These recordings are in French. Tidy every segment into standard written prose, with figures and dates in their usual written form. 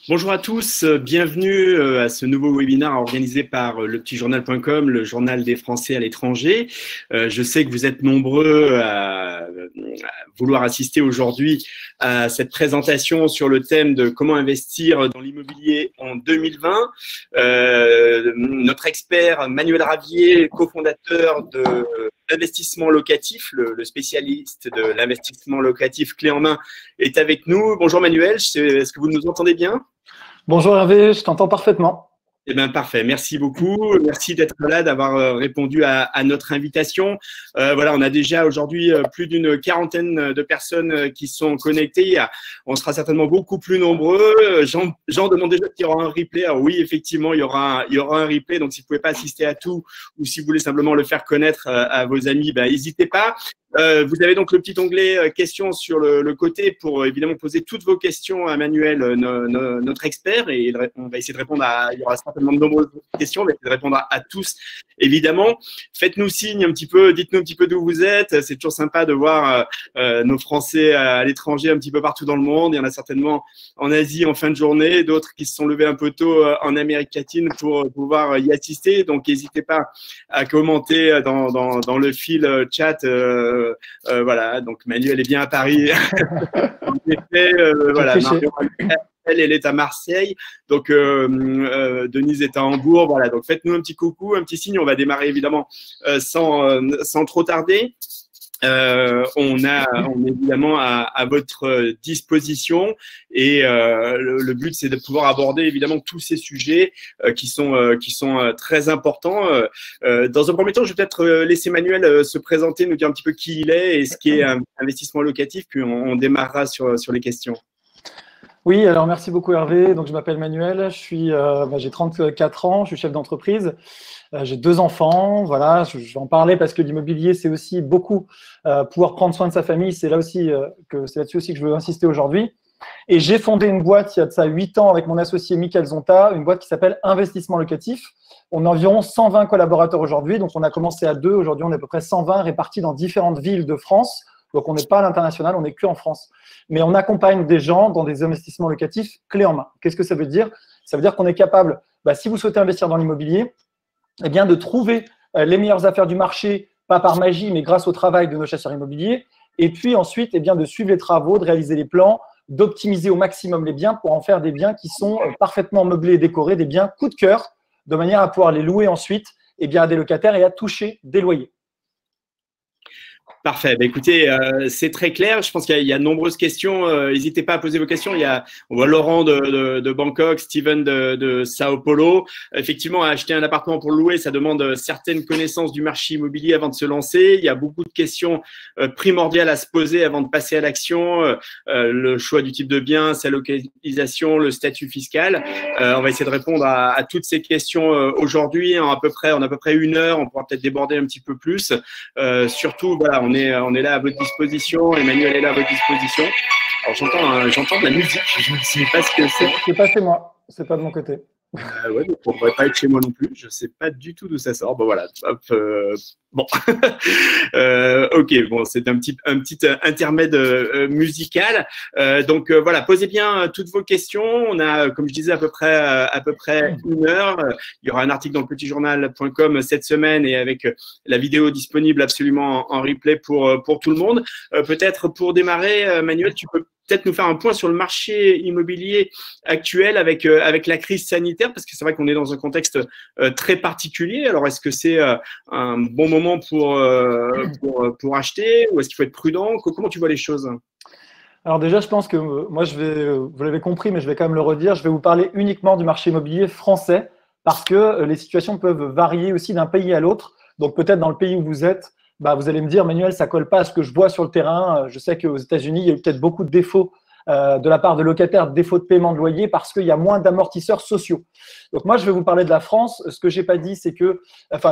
Bonjour à tous, bienvenue à ce nouveau webinaire organisé par lepetitjournal.com, le journal des Français à l'étranger. Je sais que vous êtes nombreux à vouloir assister aujourd'hui à cette présentation sur le thème de comment investir dans l'immobilier en 2020. Notre expert Manuel Ravier, cofondateur de l'investissement locatif, le spécialiste de l'investissement locatif clé en main, est avec nous. Bonjour Manuel, est-ce que vous nous entendez bien ? Bonjour Hervé, je t'entends parfaitement. Eh bien, parfait. Merci beaucoup. Merci d'être là, d'avoir répondu à notre invitation. Voilà, on a déjà aujourd'hui plus d'une quarantaine de personnes qui sont connectées. On sera certainement beaucoup plus nombreux. Jean demande déjà qu'il y aura un replay. Alors oui, effectivement, il y aura un replay. Donc, si vous ne pouvez pas assister à tout ou si vous voulez simplement le faire connaître à vos amis, n'hésitez pas. Vous avez donc le petit onglet questions sur le côté pour évidemment poser toutes vos questions à Manuel, notre expert, et on va essayer de répondre il y aura certainement de nombreuses questions, on va essayer de répondre à tous, évidemment. Faites-nous signe un petit peu, dites-nous un petit peu d'où vous êtes. C'est toujours sympa de voir nos Français à l'étranger, un petit peu partout dans le monde. Il y en a certainement en Asie en fin de journée, d'autres qui se sont levés un peu tôt en Amérique latine pour pouvoir y assister. Donc, n'hésitez pas à commenter dans le fil chat. Voilà, donc Manuel est bien à Paris. En effet, voilà, Marion, elle est à Marseille. Donc, Denise est à Hambourg. Voilà, donc faites-nous un petit coucou, un petit signe. On va démarrer évidemment sans trop tarder. On est évidemment à votre disposition et le but c'est de pouvoir aborder évidemment tous ces sujets qui sont très importants. Dans un premier temps, je vais peut-être laisser Manuel se présenter, nous dire un petit peu qui il est et ce qu'est un investissement locatif, puis on démarrera sur les questions. Oui, alors merci beaucoup Hervé. Donc je m'appelle Manuel, j'ai 34 ans, je suis chef d'entreprise. J'ai 2 enfants, voilà, je vais en parler parce que l'immobilier, c'est aussi beaucoup pouvoir prendre soin de sa famille. C'est là-dessus aussi que je veux insister aujourd'hui. Et j'ai fondé une boîte il y a de ça 8 ans avec mon associé Michael Zonta, une boîte qui s'appelle Investissement Locatif. On a environ 120 collaborateurs aujourd'hui, donc on a commencé à 2. Aujourd'hui, on est à peu près 120 répartis dans différentes villes de France. Donc, on n'est pas à l'international, on n'est que en France. Mais on accompagne des gens dans des investissements locatifs clés en main. Qu'est-ce que ça veut dire? Ça veut dire qu'on est capable, si vous souhaitez investir dans l'immobilier, eh bien, de trouver les meilleures affaires du marché, pas par magie, mais grâce au travail de nos chasseurs immobiliers. Et puis ensuite, eh bien, de suivre les travaux, de réaliser les plans, d'optimiser au maximum les biens pour en faire des biens qui sont parfaitement meublés et décorés, des biens coup de cœur, de manière à pouvoir les louer ensuite à des locataires et à toucher des loyers. Parfait. Écoutez, c'est très clair. Je pense qu'il y a de nombreuses questions. N'hésitez pas à poser vos questions. On voit Laurent de Bangkok, Steven de Sao Paulo. Effectivement, acheter un appartement pour le louer, ça demande certaines connaissances du marché immobilier avant de se lancer. Il y a beaucoup de questions primordiales à se poser avant de passer à l'action. Le choix du type de bien, sa localisation, le statut fiscal. On va essayer de répondre à toutes ces questions aujourd'hui. On a à peu près 1 heure. On pourra peut-être déborder un petit peu plus. Surtout, voilà, on est là à votre disposition. Emmanuel est là à votre disposition. Alors, j'entends de la musique. Je ne sais pas ce que c'est. C'est pas chez moi. C'est pas de mon côté. Ouais, donc on ne pourrait pas être chez moi non plus. Je ne sais pas du tout d'où ça sort. Bon, voilà. Hop, bon. Ok, bon, c'est un petit intermède musical. Donc, voilà, posez bien toutes vos questions. On a, comme je disais, à peu près 1 heure. Il y aura un article dans lepetitjournal.com cette semaine et avec la vidéo disponible absolument en replay pour tout le monde. Peut-être pour démarrer, Manuel, tu peux peut-être nous faire un point sur le marché immobilier actuel avec la crise sanitaire, parce que c'est vrai qu'on est dans un contexte très particulier. Alors, est-ce que c'est un bon moment pour acheter ou est-ce qu'il faut être prudent? Comment tu vois les choses? Alors déjà, je pense que moi, vous l'avez compris, mais je vais quand même le redire, je vais vous parler uniquement du marché immobilier français parce que les situations peuvent varier aussi d'un pays à l'autre. Donc peut-être dans le pays où vous êtes, vous allez me dire, Manuel, ça colle pas à ce que je vois sur le terrain. Je sais qu'aux États-Unis, il y a eu peut-être beaucoup de défauts de la part de locataires, défauts de paiement de loyer parce qu'il y a moins d'amortisseurs sociaux. Donc moi, je vais vous parler de la France. Ce que j'ai pas dit, c'est que,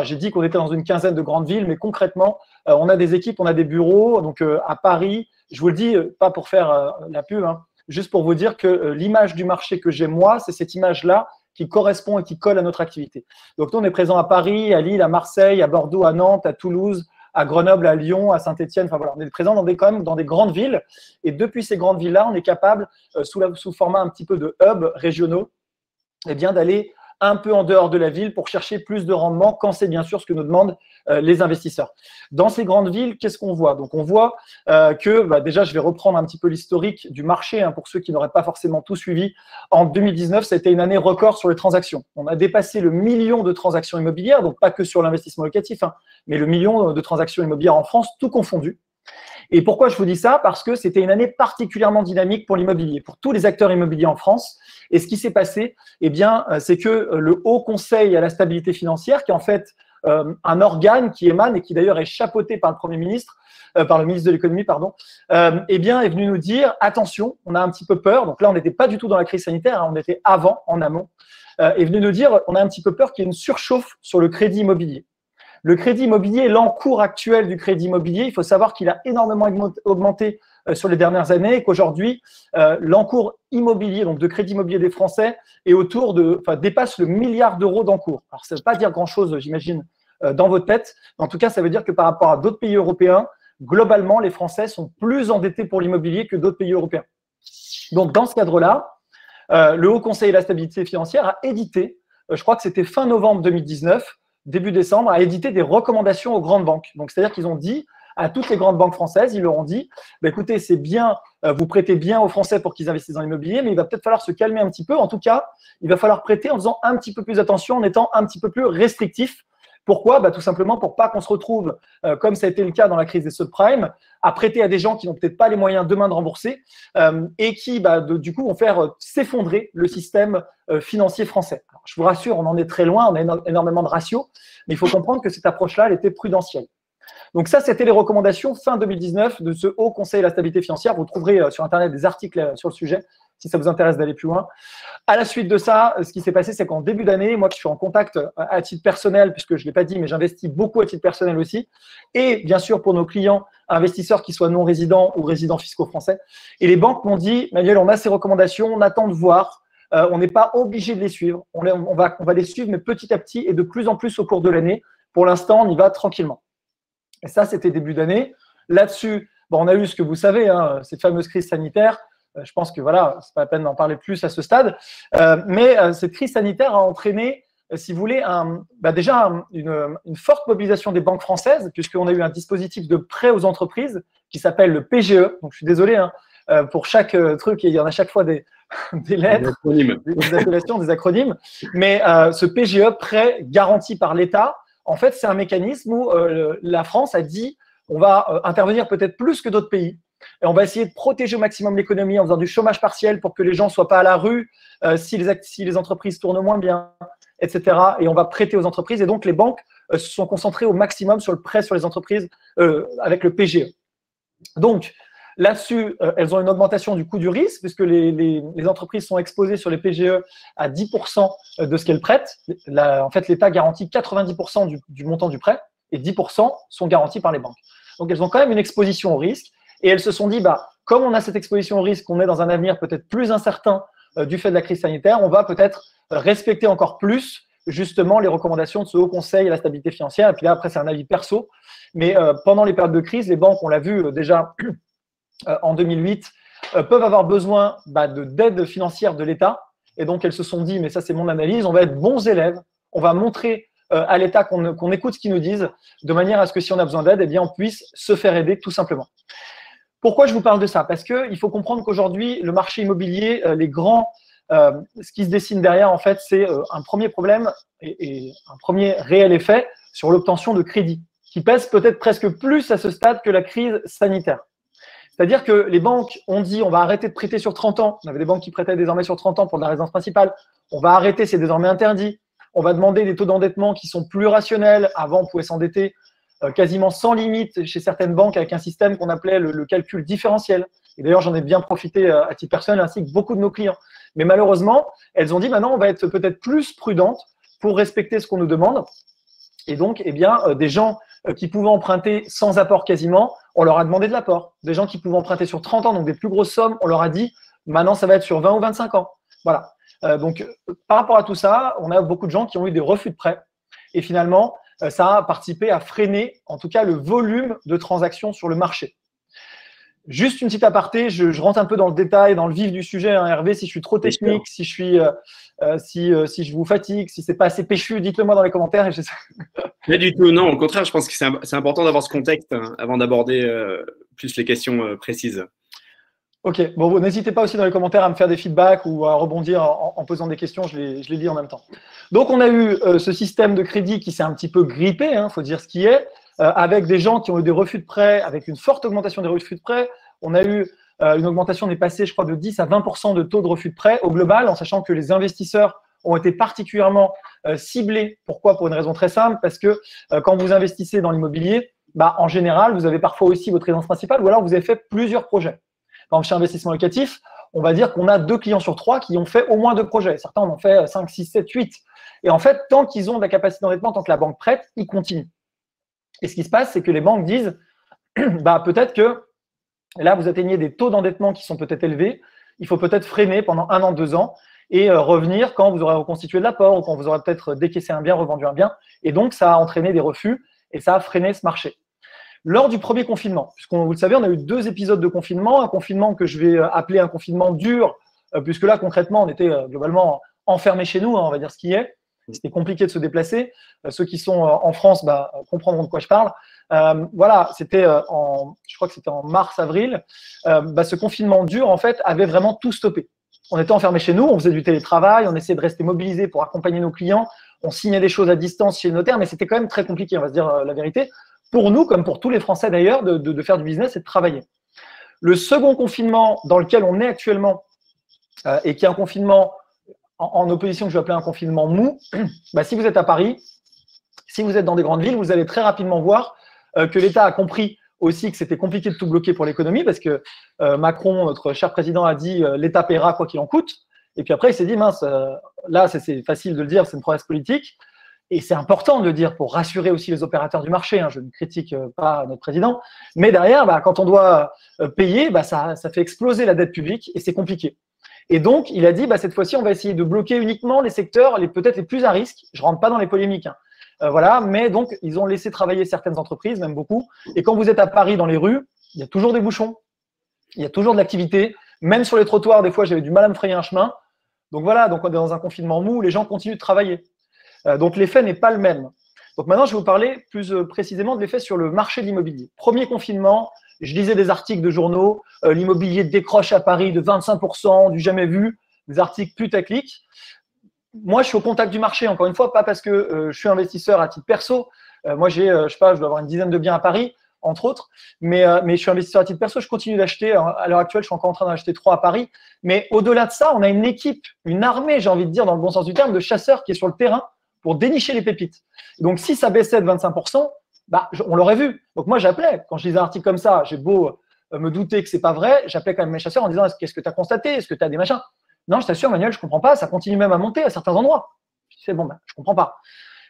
j'ai dit qu'on était dans une quinzaine de grandes villes, mais concrètement, on a des équipes, on a des bureaux. Donc à Paris, je vous le dis, pas pour faire la pub, juste pour vous dire que l'image du marché que j'ai moi, c'est cette image-là qui correspond et qui colle à notre activité. Donc nous, on est présent à Paris, à Lille, à Marseille, à Bordeaux, à Nantes, à Toulouse, à Grenoble, à Lyon, à Saint-Étienne. Enfin voilà, on est présent quand même dans des grandes villes. Et depuis ces grandes villes-là, on est capable, sous format un petit peu de hubs régionaux, eh bien d'aller un peu en dehors de la ville pour chercher plus de rendement quand c'est bien sûr ce que nous demandent les investisseurs. Dans ces grandes villes, qu'est-ce qu'on voit? Donc, on voit que, déjà, je vais reprendre un petit peu l'historique du marché pour ceux qui n'auraient pas forcément tout suivi. En 2019, ça a été une année record sur les transactions. On a dépassé le million de transactions immobilières, donc pas que sur l'investissement locatif, mais le million de transactions immobilières en France, tout confondu. Et pourquoi je vous dis ça? Parce que c'était une année particulièrement dynamique pour l'immobilier, pour tous les acteurs immobiliers en France. Et ce qui s'est passé, eh bien, c'est que le Haut Conseil à la stabilité financière, qui est en fait un organe qui émane et qui d'ailleurs est chapeauté par le Premier ministre, par le ministre de l'économie, pardon, eh bien, est venu nous dire attention, on a un petit peu peur. Donc là, on n'était pas du tout dans la crise sanitaire, on était avant, en amont. Est venu nous dire on a un petit peu peur qu'il y ait une surchauffe sur le crédit immobilier. Le crédit immobilier, l'encours actuel du crédit immobilier, il faut savoir qu'il a énormément augmenté sur les dernières années et qu'aujourd'hui, l'encours immobilier, donc de crédit immobilier des Français, est dépasse le milliard d'euros d'encours. Alors, ça ne veut pas dire grand-chose, j'imagine, dans votre tête. Mais en tout cas, ça veut dire que par rapport à d'autres pays européens, globalement, les Français sont plus endettés pour l'immobilier que d'autres pays européens. Donc, dans ce cadre-là, le Haut Conseil de la stabilité financière a édité, je crois que c'était fin novembre 2019, début décembre, a édité des recommandations aux grandes banques. Donc, c'est-à-dire qu'ils ont dit à toutes les grandes banques françaises, ils leur ont dit écoutez, c'est bien, vous prêtez bien aux Français pour qu'ils investissent dans l'immobilier, mais il va peut-être falloir se calmer un petit peu. En tout cas, il va falloir prêter en faisant un petit peu plus attention, en étant un petit peu plus restrictif. Pourquoi? Tout simplement pour pas qu'on se retrouve, comme ça a été le cas dans la crise des subprimes, à prêter à des gens qui n'ont peut-être pas les moyens demain de rembourser et qui, du coup, vont faire s'effondrer le système financier français. Alors, je vous rassure, on en est très loin, on a énormément de ratios, mais il faut comprendre que cette approche-là, elle était prudentielle. Donc ça, c'était les recommandations fin 2019 de ce Haut Conseil de la stabilité financière. Vous trouverez sur Internet des articles sur le sujet, si ça vous intéresse d'aller plus loin. À la suite de ça, ce qui s'est passé, c'est qu'en début d'année, moi qui suis en contact à titre personnel, puisque je ne l'ai pas dit, mais j'investis beaucoup à titre personnel aussi, et bien sûr pour nos clients investisseurs qui soient non résidents ou résidents fiscaux français. Et les banques m'ont dit, Manuel, on a ces recommandations, on attend de voir, on n'est pas obligé de les suivre, on va les suivre, mais petit à petit et de plus en plus au cours de l'année. Pour l'instant, on y va tranquillement. Et ça, c'était début d'année. Là-dessus, on a eu ce que vous savez, ces fameuses crises sanitaires. Je pense que voilà, c'est pas la peine d'en parler plus à ce stade. Mais cette crise sanitaire a entraîné, si vous voulez, déjà une forte mobilisation des banques françaises, puisqu'on a eu un dispositif de prêt aux entreprises qui s'appelle le PGE. Donc, je suis désolé, pour chaque truc, il y en a chaque fois des lettres, des appellations, des acronymes. Mais ce PGE, prêt garanti par l'État, en fait, c'est un mécanisme où la France a dit on va intervenir peut-être plus que d'autres pays et on va essayer de protéger au maximum l'économie en faisant du chômage partiel pour que les gens ne soient pas à la rue si les entreprises tournent moins bien, etc. Et on va prêter aux entreprises. Et donc, les banques se sont concentrées au maximum sur le prêt sur les entreprises avec le PGE. Donc, là-dessus, elles ont une augmentation du coût du risque puisque les entreprises sont exposées sur les PGE à 10% de ce qu'elles prêtent. En fait, l'État garantit 90% du montant du prêt et 10% sont garantis par les banques. Donc, elles ont quand même une exposition au risque et elles se sont dit, comme on a cette exposition au risque, on est dans un avenir peut-être plus incertain du fait de la crise sanitaire, on va peut-être respecter encore plus justement les recommandations de ce Haut Conseil à la stabilité financière. Et puis là, après, c'est un avis perso. Mais pendant les périodes de crise, les banques, on l'a vu déjà en 2008, peuvent avoir besoin d'aide financière de l'État. Et donc, elles se sont dit, mais ça, c'est mon analyse, on va être bons élèves, on va montrer à l'État qu'on écoute ce qu'ils nous disent, de manière à ce que si on a besoin d'aide, eh bien, on puisse se faire aider tout simplement. Pourquoi je vous parle de ça? Parce qu'il faut comprendre qu'aujourd'hui, le marché immobilier, ce qui se dessine derrière, en fait, c'est un premier problème et un premier réel effet sur l'obtention de crédit, qui pèse peut-être presque plus à ce stade que la crise sanitaire. C'est-à-dire que les banques ont dit on va arrêter de prêter sur 30 ans. On avait des banques qui prêtaient désormais sur 30 ans pour de la résidence principale. On va arrêter, c'est désormais interdit. On va demander des taux d'endettement qui sont plus rationnels. Avant, on pouvait s'endetter quasiment sans limite chez certaines banques avec un système qu'on appelait le calcul différentiel. Et d'ailleurs, j'en ai bien profité à titre personnel ainsi que beaucoup de nos clients. Mais malheureusement, elles ont dit maintenant, on va être peut-être plus prudentes pour respecter ce qu'on nous demande. Et donc, eh bien, des gens qui pouvaient emprunter sans apport quasiment, on leur a demandé de l'apport. Des gens qui pouvaient emprunter sur 30 ans, donc des plus grosses sommes, on leur a dit maintenant, ça va être sur 20 ou 25 ans. Voilà. Donc, par rapport à tout ça, on a beaucoup de gens qui ont eu des refus de prêt. Et finalement, ça a participé à freiner, en tout cas, le volume de transactions sur le marché. Juste une petite aparté, je rentre un peu dans le détail, dans le vif du sujet, hein, Hervé. Si je suis trop technique, si je vous fatigue, si c'est pas assez péchu, dites-le moi dans les commentaires. Pas du tout, non. Au contraire, je pense que c'est important d'avoir ce contexte avant d'aborder plus les questions précises. Ok, bon, n'hésitez pas aussi dans les commentaires à me faire des feedbacks ou à rebondir en posant des questions, je les lis en même temps. Donc, on a eu ce système de crédit qui s'est un petit peu grippé, faut dire ce qui est, avec des gens qui ont eu des refus de prêts, avec une forte augmentation des refus de prêts. On a eu une augmentation, on est passé, je crois, de 10 à 20% de taux de refus de prêts au global, en sachant que les investisseurs ont été particulièrement ciblés. Pourquoi? Pour une raison très simple, parce que quand vous investissez dans l'immobilier, en général, vous avez parfois aussi votre résidence principale ou alors vous avez fait plusieurs projets. Par exemple, chez Investissement Locatif, on va dire qu'on a 2 clients sur 3 qui ont fait au moins 2 projets. Certains en ont fait 5, 6, 7, 8. Et en fait, tant qu'ils ont de la capacité d'endettement, tant que la banque prête, ils continuent. Et ce qui se passe, c'est que les banques disent peut-être que là, vous atteignez des taux d'endettement qui sont peut-être élevés. Il faut peut-être freiner pendant 1 an, 2 ans et revenir quand vous aurez reconstitué de l'apport ou quand vous aurez peut-être décaissé un bien, revendu un bien. Et donc, ça a entraîné des refus et ça a freiné ce marché. Lors du premier confinement, puisqu'on, vous le savez, on a eu 2 épisodes de confinement, un confinement que je vais appeler un confinement dur, puisque là, concrètement, on était globalement enfermés chez nous, on va dire ce qui est. C'était compliqué de se déplacer. Ceux qui sont en France comprendront de quoi je parle. Voilà, c'était je crois que c'était en mars-avril. Ce confinement dur, en fait, avait vraiment tout stoppé. On était enfermés chez nous, on faisait du télétravail, on essayait de rester mobilisés pour accompagner nos clients, on signait des choses à distance chez le notaire, mais c'était quand même très compliqué, on va se dire la vérité. Pour nous, comme pour tous les Français d'ailleurs, de faire du business et de travailler. Le second confinement dans lequel on est actuellement, et qui est un confinement en opposition que je vais appeler un confinement mou, si vous êtes à Paris, si vous êtes dans des grandes villes, vous allez très rapidement voir que l'État a compris aussi que c'était compliqué de tout bloquer pour l'économie, parce que Macron, notre cher président, a dit l'État paiera quoi qu'il en coûte. Et puis après, il s'est dit, mince, là, c'est facile de le dire, c'est une promesse politique. Et c'est important de le dire pour rassurer aussi les opérateurs du marché. Je ne critique pas notre président. Mais derrière, quand on doit payer, ça fait exploser la dette publique et c'est compliqué. Et donc, il a dit, cette fois-ci, on va essayer de bloquer uniquement les secteurs peut-être les plus à risque. Je ne rentre pas dans les polémiques. Voilà, mais donc, ils ont laissé travailler certaines entreprises, même beaucoup. Et quand vous êtes à Paris, dans les rues, il y a toujours des bouchons. Il y a toujours de l'activité. Même sur les trottoirs, des fois, j'avais du mal à me frayer un chemin. Donc voilà, donc on est dans un confinement mou où les gens continuent de travailler. Donc, l'effet n'est pas le même. Donc, maintenant, je vais vous parler plus précisément de l'effet sur le marché de l'immobilier. Premier confinement, je lisais des articles de journaux, l'immobilier décroche à Paris de 25%, du jamais vu, des articles putaclic. Moi, je suis au contact du marché, encore une fois, pas parce que je suis investisseur à titre perso. Moi, j'ai, je sais pas, je dois avoir une dizaine de biens à Paris, entre autres, mais je suis investisseur à titre perso, je continue d'acheter. À l'heure actuelle, je suis encore en train d'en acheter 3 à Paris. Mais au-delà de ça, on a une équipe, une armée, j'ai envie de dire, dans le bon sens du terme, de chasseurs qui est sur le terrain pour dénicher les pépites. Donc, si ça baissait de 25%, on l'aurait vu. Donc, moi, j'appelais. Quand je lisais un article comme ça, j'ai beau me douter que c'est pas vrai, j'appelais quand même mes chasseurs en disant qu'est-ce que tu as constaté? Est-ce que tu as des machins? Non, je t'assure, Manuel, je comprends pas. Ça continue même à monter à certains endroits. Je disais, bon, je comprends pas.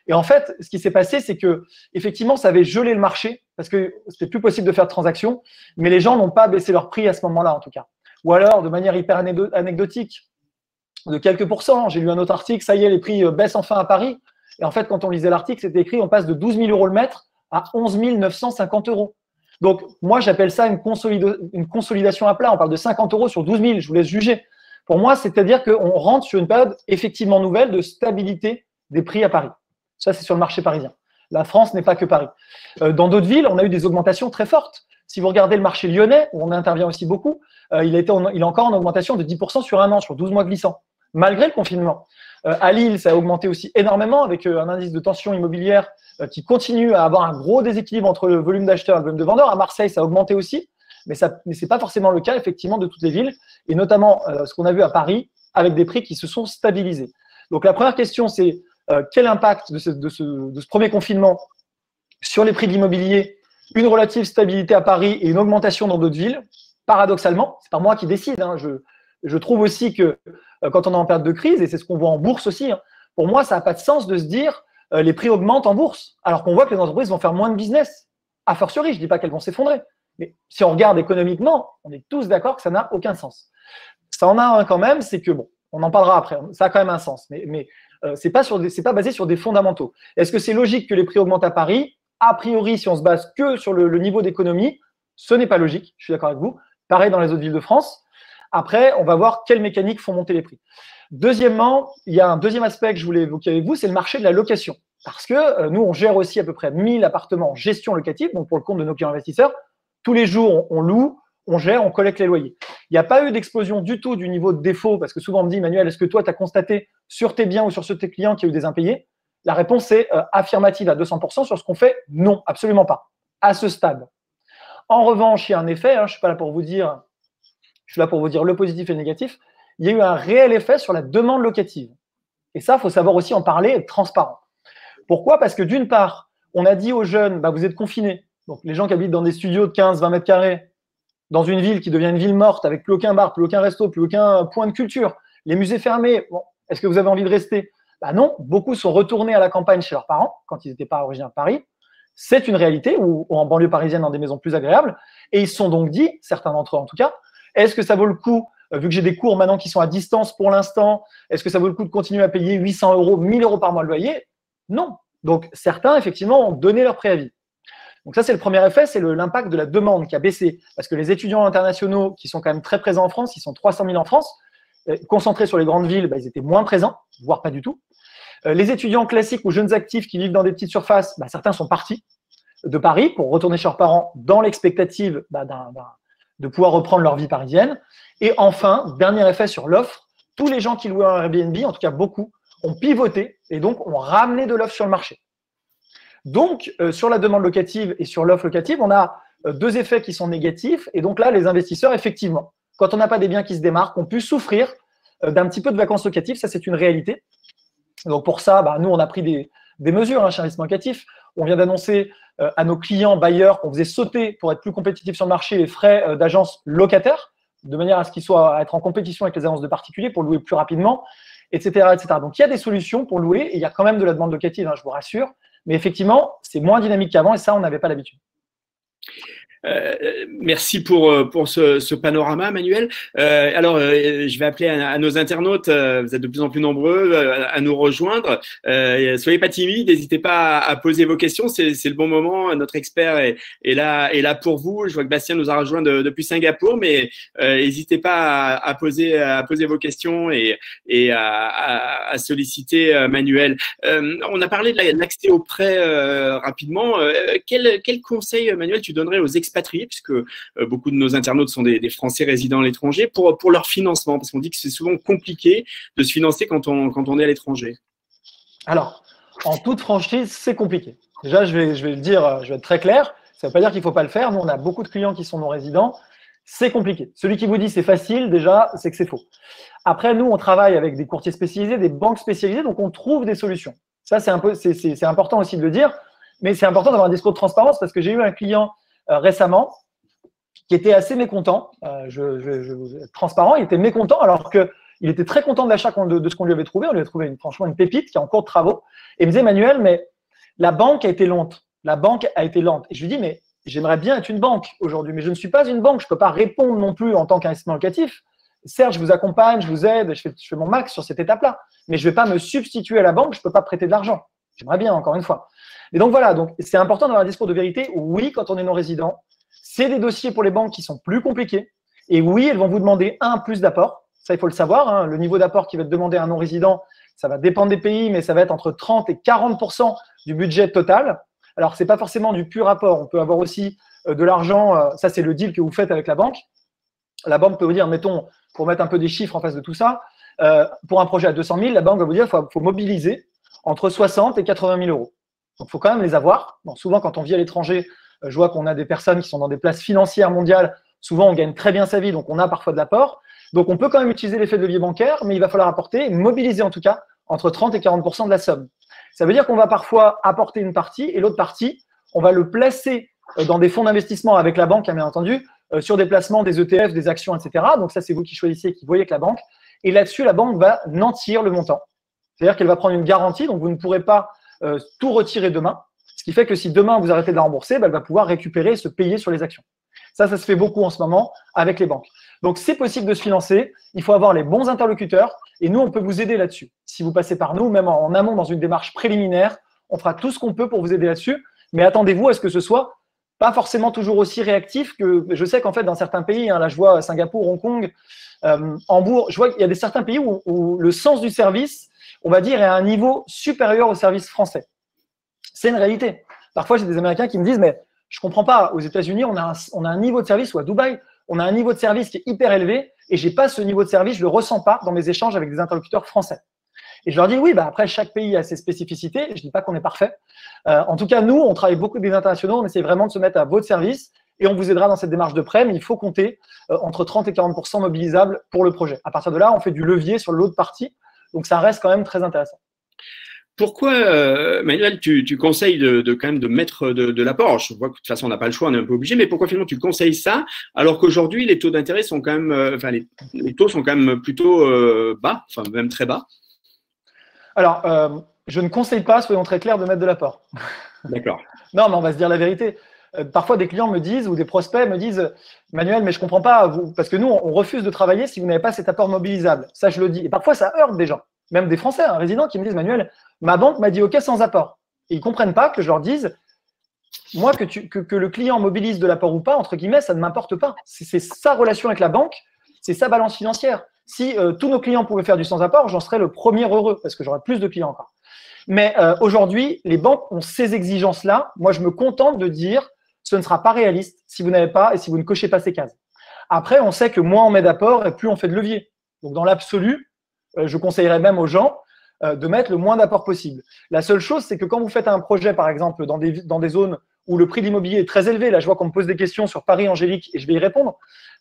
Et en fait, ce qui s'est passé, c'est que effectivement, ça avait gelé le marché parce que c'était plus possible de faire de transactions, mais les gens n'ont pas baissé leur prix à ce moment-là, en tout cas. Ou alors, de manière hyper anecdotique, de quelques pourcents. J'ai lu un autre article, ça y est, les prix baissent enfin à Paris. Et en fait, quand on lisait l'article, c'était écrit, on passe de 12 000 € le mètre à 11 950 €. Donc, moi, j'appelle ça une consolidation à plat. On parle de 50 € sur 12 000, je vous laisse juger. Pour moi, c'est-à-dire qu'on rentre sur une période effectivement nouvelle de stabilité des prix à Paris. Ça, c'est sur le marché parisien. La France n'est pas que Paris. Dans d'autres villes, on a eu des augmentations très fortes. Si vous regardez le marché lyonnais, où on intervient aussi beaucoup, il est encore en augmentation de 10% sur 1 an, sur 12 mois glissants, malgré le confinement. À Lille, ça a augmenté aussi énormément avec un indice de tension immobilière qui continue à avoir un gros déséquilibre entre le volume d'acheteurs et le volume de vendeurs. À Marseille, ça a augmenté aussi, mais ce n'est pas forcément le cas effectivement de toutes les villes, et notamment ce qu'on a vu à Paris avec des prix qui se sont stabilisés. Donc la première question, c'est quel impact de ce premier confinement sur les prix de l'immobilier? Une relative stabilité à Paris et une augmentation dans d'autres villes. Paradoxalement, c'est pas moi qui décide. Je trouve aussi que quand on est en période de crise, et c'est ce qu'on voit en bourse aussi, pour moi, ça n'a pas de sens de se dire les prix augmentent en bourse, alors qu'on voit que les entreprises vont faire moins de business. A fortiori, je ne dis pas qu'elles vont s'effondrer, mais si on regarde économiquement, on est tous d'accord que ça n'a aucun sens. Ça en a un quand même, c'est que, bon, on en parlera après, ça a quand même un sens. Mais c'est pas basé sur des fondamentaux. Est-ce que c'est logique que les prix augmentent à Paris? A priori, si on se base que sur le niveau d'économie, ce n'est pas logique, je suis d'accord avec vous. Pareil dans les autres villes de France. Après, on va voir quelles mécaniques font monter les prix. Deuxièmement, il y a un deuxième aspect que je voulais évoquer avec vous, c'est le marché de la location. Parce que nous, on gère aussi à peu près 1000 appartements en gestion locative, donc pour le compte de nos clients investisseurs. Tous les jours, on loue, on gère, on collecte les loyers. Il n'y a pas eu d'explosion du tout du niveau de défaut, parce que souvent on me dit, Manuel, est-ce que toi, tu as constaté sur tes biens ou sur ceux de tes clients qu'il y a eu des impayés? La réponse est affirmative à 200% sur ce qu'on fait. Non, absolument pas, à ce stade. En revanche, il y a un effet, je suis là pour vous dire le positif et le négatif, il y a eu un réel effet sur la demande locative. Et ça, il faut savoir aussi en parler et être transparent. Pourquoi? Parce que d'une part, on a dit aux jeunes, vous êtes confinés. Donc les gens qui habitent dans des studios de 15-20 mètres carrés, dans une ville qui devient une ville morte, avec plus aucun bar, plus aucun resto, plus aucun point de culture, les musées fermés, est-ce que vous avez envie de rester? Non, beaucoup sont retournés à la campagne chez leurs parents, quand ils n'étaient pas originaires de Paris. C'est une réalité, ou en banlieue parisienne, dans des maisons plus agréables. Et ils se sont donc dit, certains d'entre eux en tout cas, est-ce que ça vaut le coup, vu que j'ai des cours maintenant qui sont à distance pour l'instant, est-ce que ça vaut le coup de continuer à payer 800 €, 1000 € par mois de loyer? Non. Donc, certains, effectivement, ont donné leur préavis. Donc ça, c'est le premier effet, c'est l'impact de la demande qui a baissé. Parce que les étudiants internationaux, qui sont quand même très présents en France, ils sont 300 000 en France, concentrés sur les grandes villes, ils étaient moins présents, voire pas du tout. Les étudiants classiques ou jeunes actifs qui vivent dans des petites surfaces, certains sont partis de Paris pour retourner chez leurs parents dans l'expectative de pouvoir reprendre leur vie parisienne. Et enfin, dernier effet sur l'offre, tous les gens qui louaient un Airbnb, en tout cas beaucoup, ont pivoté et donc ont ramené de l'offre sur le marché. Donc, sur la demande locative et sur l'offre locative, on a deux effets qui sont négatifs. Et donc là, les investisseurs, effectivement, quand on n'a pas des biens qui se démarquent, ont pu souffrir d'un petit peu de vacances locatives. Ça, c'est une réalité. Donc pour ça, nous, on a pris des mesures chez Investissement Locatif. On vient d'annoncer à nos clients bailleurs qu'on faisait sauter, pour être plus compétitifs sur le marché, les frais d'agence locataire, de manière à ce qu'ils soient à être en compétition avec les agences de particuliers pour louer plus rapidement, etc., etc. Donc il y a des solutions pour louer et il y a quand même de la demande locative, je vous rassure. Mais effectivement, c'est moins dynamique qu'avant et ça, on n'avait pas l'habitude. Merci pour ce panorama, Manuel. Alors, je vais appeler à nos internautes, vous êtes de plus en plus nombreux à nous rejoindre. Soyez pas timides, n'hésitez pas à poser vos questions, c'est le bon moment. Notre expert est là pour vous. Je vois que Bastien nous a rejoint depuis Singapour, mais n'hésitez pas à poser vos questions et à solliciter Manuel. On a parlé de l'accès au prêt rapidement. Quel conseil, Manuel, tu donnerais aux expatriés, puisque beaucoup de nos internautes sont des Français résidant à l'étranger, pour leur financement, parce qu'on dit que c'est souvent compliqué de se financer quand on est à l'étranger. Alors, en toute franchise, c'est compliqué. Déjà, je vais le dire, je vais être très clair. Ça ne veut pas dire qu'il ne faut pas le faire. Nous, on a beaucoup de clients qui sont non-résidents. C'est compliqué. Celui qui vous dit c'est facile, déjà, c'est que c'est faux. Après, nous, on travaille avec des courtiers spécialisés, des banques spécialisées, donc on trouve des solutions. Ça, c'est important aussi de le dire, mais c'est important d'avoir un discours de transparence parce que j'ai eu un client récemment qui était assez mécontent. Je vais être transparent, il était mécontent alors qu'il était très content de l'achat de ce qu'on lui avait trouvé. On lui a trouvé franchement une pépite qui est en cours de travaux. Et il me disait, Manuel, mais la banque a été lente. La banque a été lente. Et je lui dis, mais j'aimerais bien être une banque aujourd'hui, mais je ne suis pas une banque. Je ne peux pas répondre non plus en tant qu'investissement locatif. Certes, je vous accompagne, je vous aide, je fais mon max sur cette étape-là, mais je ne vais pas me substituer à la banque. Je ne peux pas prêter de l'argent. J'aimerais bien, encore une fois. Et donc voilà, c'est important d'avoir un discours de vérité. Oui, quand on est non-résident, c'est des dossiers pour les banques qui sont plus compliqués. Et oui, elles vont vous demander plus d'apport. Ça, il faut le savoir. Le niveau d'apport qui va être demandé à un non-résident, ça va dépendre des pays, mais ça va être entre 30 et 40% du budget total. Alors, ce n'est pas forcément du pur apport. On peut avoir aussi de l'argent. Ça, c'est le deal que vous faites avec la banque. La banque peut vous dire, mettons, pour mettre un peu des chiffres en face de tout ça, pour un projet à 200 000, la banque va vous dire qu'il faut mobiliser entre 60 et 80 000 €. Donc, il faut quand même les avoir. Bon, souvent, quand on vit à l'étranger, je vois qu'on a des personnes qui sont dans des places financières mondiales. Souvent, on gagne très bien sa vie, donc on a parfois de l'apport. Donc, on peut quand même utiliser l'effet de levier bancaire, mais il va falloir apporter, mobiliser en tout cas, entre 30 et 40% de la somme. Ça veut dire qu'on va parfois apporter une partie et l'autre partie, on va le placer dans des fonds d'investissement avec la banque, bien entendu, sur des placements, des ETF, des actions, etc. Donc, ça, c'est vous qui choisissez, qui voyez avec la banque. Et là-dessus, la banque va nantir le montant. C'est-à-dire qu'elle va prendre une garantie, donc vous ne pourrez pas tout retirer demain. Ce qui fait que si demain vous arrêtez de la rembourser, elle va pouvoir récupérer et se payer sur les actions. Ça se fait beaucoup en ce moment avec les banques. Donc, c'est possible de se financer. Il faut avoir les bons interlocuteurs. Et nous, on peut vous aider là-dessus. Si vous passez par nous, même en amont, dans une démarche préliminaire, on fera tout ce qu'on peut pour vous aider là-dessus. Mais attendez-vous à ce que ce soit pas forcément toujours aussi réactif que… Je sais qu'en fait, dans certains pays, hein, là, je vois Singapour, Hong Kong, Hambourg, je vois qu'il y a certains pays où le sens du service, on va dire, est à un niveau supérieur au service français. C'est une réalité. Parfois, j'ai des Américains qui me disent, mais je comprends pas, aux États-Unis, on a un niveau de service, ou à Dubaï, on a un niveau de service qui est hyper élevé, et j'ai pas ce niveau de service, je le ressens pas dans mes échanges avec des interlocuteurs français. Et je leur dis, oui, bah après, chaque pays a ses spécificités. Je dis pas qu'on est parfait. En tout cas, nous, on travaille beaucoup avec des internationaux. On essaie vraiment de se mettre à votre service et on vous aidera dans cette démarche de prêt. Mais il faut compter entre 30 et 40% mobilisables pour le projet. À partir de là, on fait du levier sur l'autre partie. Donc, ça reste quand même très intéressant. Pourquoi, Manuel, tu conseilles quand même de mettre de l'apport? Je vois que de toute façon, on n'a pas le choix, on est un peu obligé, mais pourquoi finalement tu conseilles ça alors qu'aujourd'hui, les taux d'intérêt sont quand même, les taux sont quand même plutôt bas, enfin même très bas? Alors, je ne conseille pas, soyons très clairs, de mettre de l'apport. D'accord. Non, mais on va se dire la vérité. Parfois, des clients me disent ou des prospects me disent « Manuel, mais je ne comprends pas, parce que nous, on refuse de travailler si vous n'avez pas cet apport mobilisable. » Ça, je le dis. Et parfois, ça heurte des gens, même des Français, un résident qui me disent « Manuel, ma banque m'a dit OK sans apport. » Et ils ne comprennent pas que je leur dise « Moi, que le client mobilise de l'apport ou pas, entre guillemets, ça ne m'importe pas. C'est sa relation avec la banque, c'est sa balance financière. Si tous nos clients pouvaient faire du sans apport, j'en serais le premier heureux, parce que j'aurais plus de clients encore. Mais aujourd'hui, les banques ont ces exigences-là. Moi, je me contente de dire ce ne sera pas réaliste si vous n'avez pas et si vous ne cochez pas ces cases. Après, on sait que moins on met d'apport et plus on fait de levier. Donc, dans l'absolu, je conseillerais même aux gens de mettre le moins d'apport possible. La seule chose, c'est que quand vous faites un projet, par exemple, dans des zones où le prix de l'immobilier est très élevé, là, je vois qu'on me pose des questions sur Paris, Angélique, et je vais y répondre,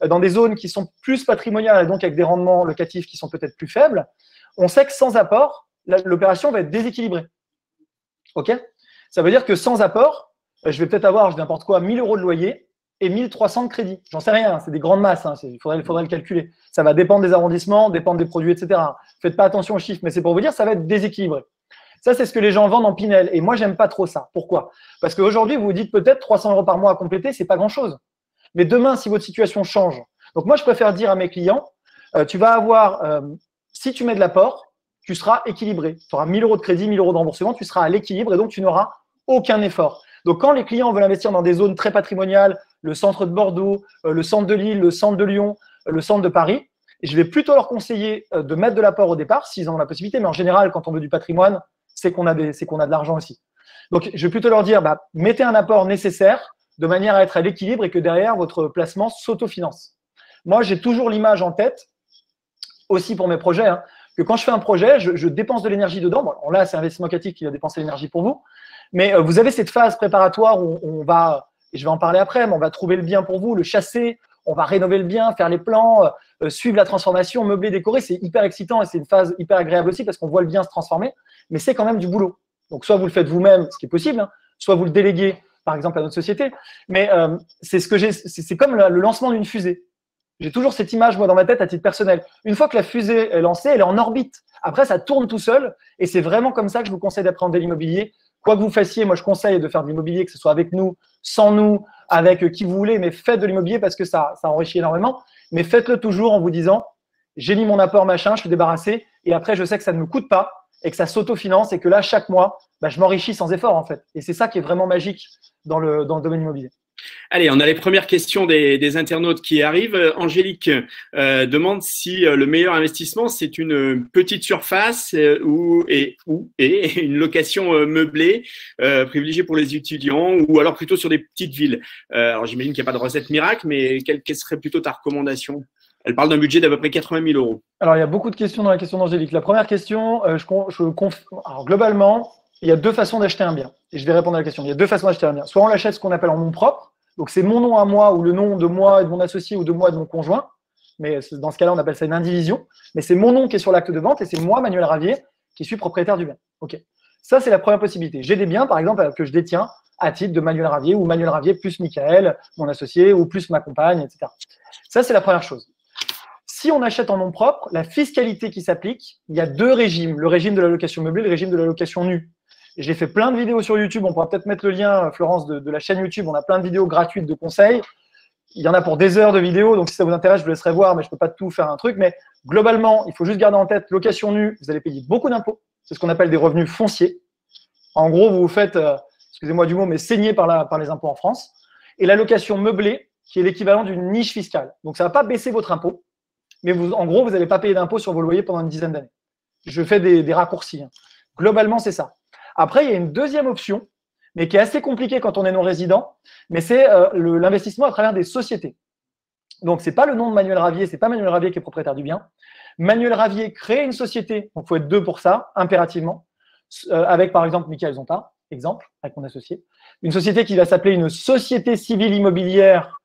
dans des zones qui sont plus patrimoniales et donc avec des rendements locatifs qui sont peut-être plus faibles, on sait que sans apport, l'opération va être déséquilibrée. OK? Ça veut dire que sans apport, je vais peut-être avoir, je dis n'importe quoi, 1 000 € de loyer et 1 300 de crédit. J'en sais rien, c'est des grandes masses, hein, il faudrait le calculer. Ça va dépendre des arrondissements, dépendre des produits, etc. Faites pas attention aux chiffres, mais c'est pour vous dire, ça va être déséquilibré. Ça, c'est ce que les gens vendent en Pinel. Et moi, j'aime pas trop ça. Pourquoi? Parce qu'aujourd'hui, vous vous dites peut-être 300 € par mois à compléter, c'est pas grand-chose. Mais demain, si votre situation change, donc moi, je préfère dire à mes clients, tu vas avoir, si tu mets de l'apport, tu seras équilibré. Tu auras 1 000 € de crédit, 1 000 € de remboursement, tu seras à l'équilibre et donc tu n'auras aucun effort. Donc, quand les clients veulent investir dans des zones très patrimoniales, le centre de Bordeaux, le centre de Lille, le centre de Lyon, le centre de Paris, je vais plutôt leur conseiller de mettre de l'apport au départ, s'ils en ont la possibilité. Mais en général, quand on veut du patrimoine, c'est qu'on a de l'argent aussi. Donc, je vais plutôt leur dire, mettez un apport nécessaire de manière à être à l'équilibre et que derrière, votre placement s'autofinance. Moi, j'ai toujours l'image en tête, aussi pour mes projets, hein, que quand je fais un projet, je dépense de l'énergie dedans. Bon, là, c'est Investissement Locatif qui va dépenser l'énergie pour vous. Mais vous avez cette phase préparatoire où on va, et je vais en parler après, mais on va trouver le bien pour vous, le chasser, on va rénover le bien, faire les plans, suivre la transformation, meubler, décorer. C'est hyper excitant et c'est une phase hyper agréable aussi parce qu'on voit le bien se transformer. Mais c'est quand même du boulot. Donc, soit vous le faites vous-même, ce qui est possible, hein, soit vous le déléguez, par exemple, à notre société. Mais c'est comme le lancement d'une fusée. J'ai toujours cette image, moi, dans ma tête, à titre personnel. Une fois que la fusée est lancée, elle est en orbite. Après, ça tourne tout seul. Et c'est vraiment comme ça que je vous conseille d'appréhender l'immobilier. Quoi que vous fassiez, moi, je conseille de faire de l'immobilier, que ce soit avec nous, sans nous, avec qui vous voulez, mais faites de l'immobilier parce que ça enrichit énormément. Mais faites-le toujours en vous disant, j'ai mis mon apport, machin, je suis débarrassé. Et après, je sais que ça ne me coûte pas et que ça s'autofinance et que là, chaque mois, je m'enrichis sans effort, en fait. Et c'est ça qui est vraiment magique dans le domaine immobilier. Allez, on a les premières questions des internautes qui arrivent. Angélique demande si le meilleur investissement, c'est une petite surface et une location meublée privilégiée pour les étudiants ou alors plutôt sur des petites villes. Alors, j'imagine qu'il n'y a pas de recette miracle, mais quelle serait plutôt ta recommandation? Elle parle d'un budget d'à peu près 80 000 €. Alors, il y a beaucoup de questions dans la question d'Angélique. La première question, alors, globalement, il y a deux façons d'acheter un bien. Et je vais répondre à la question. Il y a deux façons d'acheter un bien. Soit on l'achète ce qu'on appelle en nom propre. Donc, c'est mon nom à moi ou le nom de moi et de mon associé ou de moi et de mon conjoint. Mais dans ce cas-là, on appelle ça une indivision. Mais c'est mon nom qui est sur l'acte de vente et c'est moi, Manuel Ravier, qui suis propriétaire du bien. OK. Ça, c'est la première possibilité. J'ai des biens, par exemple, que je détiens à titre de Manuel Ravier ou Manuel Ravier plus Michael, mon associé, ou plus ma compagne, etc. Ça, c'est la première chose. Si on achète en nom propre, la fiscalité qui s'applique, il y a deux régimes. Le régime de la location meublée et le régime de la location nue. J'ai fait plein de vidéos sur YouTube. On pourra peut-être mettre le lien, Florence, de la chaîne YouTube. On a plein de vidéos gratuites de conseils. il y en a pour des heures de vidéos, donc si ça vous intéresse, je vous laisserai voir, mais je ne peux pas tout faire un truc. Mais globalement, il faut juste garder en tête, location nue, vous allez payer beaucoup d'impôts. C'est ce qu'on appelle des revenus fonciers. En gros, vous vous faites, excusez-moi du mot, mais saigner par les impôts en France. Et la location meublée, qui est l'équivalent d'une niche fiscale. Donc, ça ne va pas baisser votre impôt, mais en gros, vous n'allez pas payer d'impôts sur vos loyers pendant une dizaine d'années. Je fais des raccourcis. Hein. Globalement, c'est ça. Après, il y a une deuxième option, mais qui est assez compliquée quand on est non-résident, mais c'est l'investissement à travers des sociétés. Donc, ce n'est pas le nom de Manuel Ravier, ce n'est pas Manuel Ravier qui est propriétaire du bien. Manuel Ravier crée une société, donc il faut être deux pour ça, impérativement, avec par exemple Michael Zonta, exemple, avec mon associé. Une société qui va s'appeler une société civile immobilière